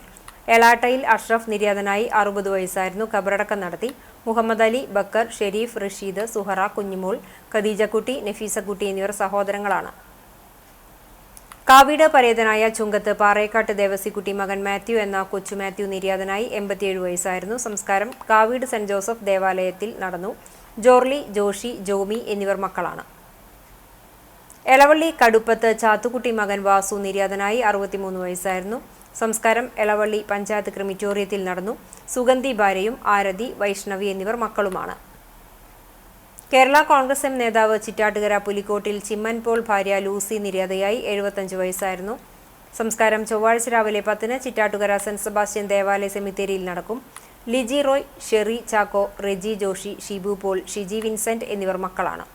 എളാട്ടയിൽ അഷ്റഫ് നിര്യാതനായി. 60 വയസ്സായിരുന്നു. ഖബറടക്കം നടത്തി. മുഹമ്മദ് അലി, ബക്കർ, ഷെരീഫ്, റഷീദ്, സുഹറ, കുഞ്ഞുമോൾ, ഖദീജക്കുട്ടി, നഫീസക്കുട്ടി എന്നിവർ സഹോദരങ്ങളാണ്. കാവീട് പരേതനായ ചുങ്കത്ത് പാറേക്കാട്ട് ദേവസിക്കുട്ടി മകൻ മാത്യു എന്ന കൊച്ചു മാത്യു നിര്യാതനായി. 87 വയസ്സായിരുന്നു. സംസ്കാരം കാവീട് സെന്റ് ജോസഫ് ദേവാലയത്തിൽ നടന്നു. ജോർലി, ജോഷി, ജോമി എന്നിവർ മക്കളാണ്. എളവള്ളി കടുപ്പത്ത് ചാത്തുക്കുട്ടി മകൻ വാസു നിര്യാതനായി. 63 വയസ്സായിരുന്നു. സംസ്കാരം എളവള്ളി പഞ്ചായത്ത് ക്രിമിറ്റോറിയത്തിൽ നടന്നു. സുഗന്ധി ഭാര്യയും ആരതി, വൈഷ്ണവി എന്നിവർ മക്കളുമാണ്. കേരള കോൺഗ്രസ് എം നേതാവ് ചിറ്റാട്ടുകര പുലിക്കോട്ടിൽ ചിമ്മൻ പോൾ ഭാര്യ ലൂസി നിര്യാതയായി. 75 വയസ്സായിരുന്നു. സംസ്കാരം ചൊവ്വാഴ്ച രാവിലെ 10-ന് ചിറ്റാട്ടുകര സെന്റ് സെബാസ്റ്റ്യൻ ദേവാലയ സെമിത്തേരിയിൽ നടക്കും. Liji Roy, Sherry Chacko, Reji Joshi, Shibu Paul, Shiji Vincent എന്നിവർ മക്കളാണ്.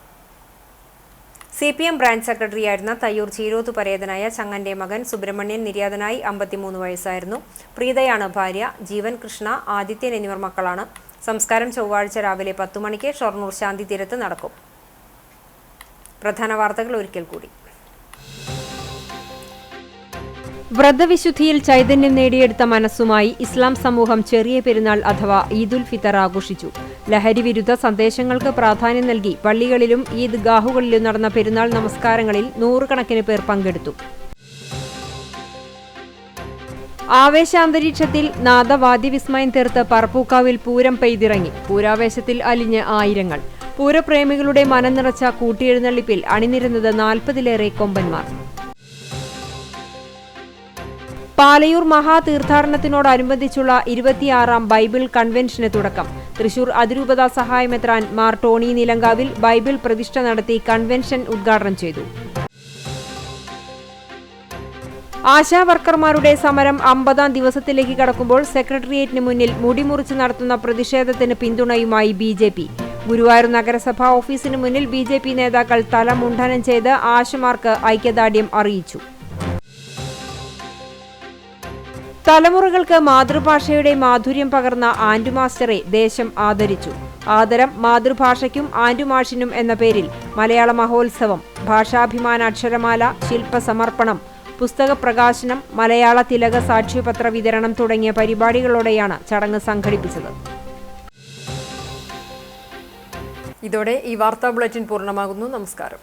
CPM ബ്രാഞ്ച് സെക്രട്ടറിയായിരുന്ന തയ്യൂർ ചീരോത്ത് പരേതനായ ചങ്ങന്റെ മകൻ സുബ്രഹ്മണ്യൻ നിര്യാതനായി. 53 വയസ്സായിരുന്നു. പ്രീതയാണ് ഭാര്യ. ജീവൻ, കൃഷ്ണ, ആദിത്യൻ എന്നിവർ മക്കളാണ്. സംസ്കാരം ചൊവ്വാഴ്ച രാവിലെ 10 മണിക്ക് ഷൊർണൂർ ശാന്തി തീരത്ത് നടക്കും. പ്രധാന വാർത്തകൾ ഒരിക്കൽ കൂടി. വ്രതവിശുദ്ധിയിൽ ചൈതന്യം നേടിയെടുത്ത മനസ്സുമായി ഇസ്ലാം സമൂഹം ചെറിയ പെരുന്നാൾ അഥവാ ഈദുൽ ഫിത്തർ ആഘോഷിച്ചു. ലഹരി വിരുദ്ധ സന്ദേശങ്ങൾക്ക് പ്രാധാന്യം നൽകി പള്ളികളിലും ഈദ്ഗാഹുകളിലും നടന്ന പെരുന്നാൾ നമസ്കാരങ്ങളിൽ 100 കണക്കിന് പേർ പങ്കെടുത്തു. ആവേശാന്തരീക്ഷത്തിൽ നാദവാദ്യവിസ്മയം തീർത്ത് പറപ്പൂക്കാവിൽ പൂരം പെയ്തിറങ്ങി. പൂരാവേശത്തിൽ അലിഞ്ഞ് ആയിരങ്ങൾ. പൂരപ്രേമികളുടെ മനം നിറച്ച കൂട്ടിയെഴുന്നള്ളിപ്പിൽ അണിനിരുന്നത് 40-ലേറെ കൊമ്പന്മാർ. പാലയൂർ മഹാതീർത്ഥാടനത്തിനോടനുബന്ധിച്ചുള്ള 26ാം ബൈബിൾ കൺവെൻഷന് തുടക്കം. തൃശൂർ അതിരൂപത സഹായമെത്രാൻ മാർ ടോണി നിലങ്കാവിൽ ബൈബിൾ പ്രതിഷ്ഠ നടത്തി കൺവെൻഷൻ ഉദ്ഘാടനം ചെയ്തു. ആശാവർക്കർമാരുടെ സമരം 50ാം ദിവസത്തിലേക്ക് കടക്കുമ്പോൾ സെക്രട്ടേറിയറ്റിന് മുന്നിൽ മുടിമുറിച്ച് നടത്തുന്ന പ്രതിഷേധത്തിന് പിന്തുണയുമായി BJP. ഗുരുവായൂർ നഗരസഭാ ഓഫീസിന് മുന്നിൽ BJP നേതാക്കൾ തല മുണ്ഡനം ചെയ്ത് ആശമാർക്ക് ഐക്യദാർഢ്യം അറിയിച്ചു. തലമുറകൾക്ക് മാതൃഭാഷയുടെ മാധുര്യം പകർന്ന ആൻഡുമാസ്റ്ററെ ദേശം ആദരിച്ചു. ആദരം മാതൃഭാഷയ്ക്കും ആൻഡുമാഷിനും എന്ന പേരിൽ മലയാള മഹോത്സവം, ഭാഷാഭിമാന അക്ഷരമാല, ശില്പസമർപ്പണം, പുസ്തക പ്രകാശനം, മലയാള തിലക സാക്ഷ്യപത്ര വിതരണം തുടങ്ങിയ പരിപാടികളോടെയാണ് ചടങ്ങ് സംഘടിപ്പിച്ചത്. ഇതോടെ ഈ വാർത്താ ബുള്ളറ്റിൻ പൂർണ്ണമാകുന്നു. നമസ്കാരം.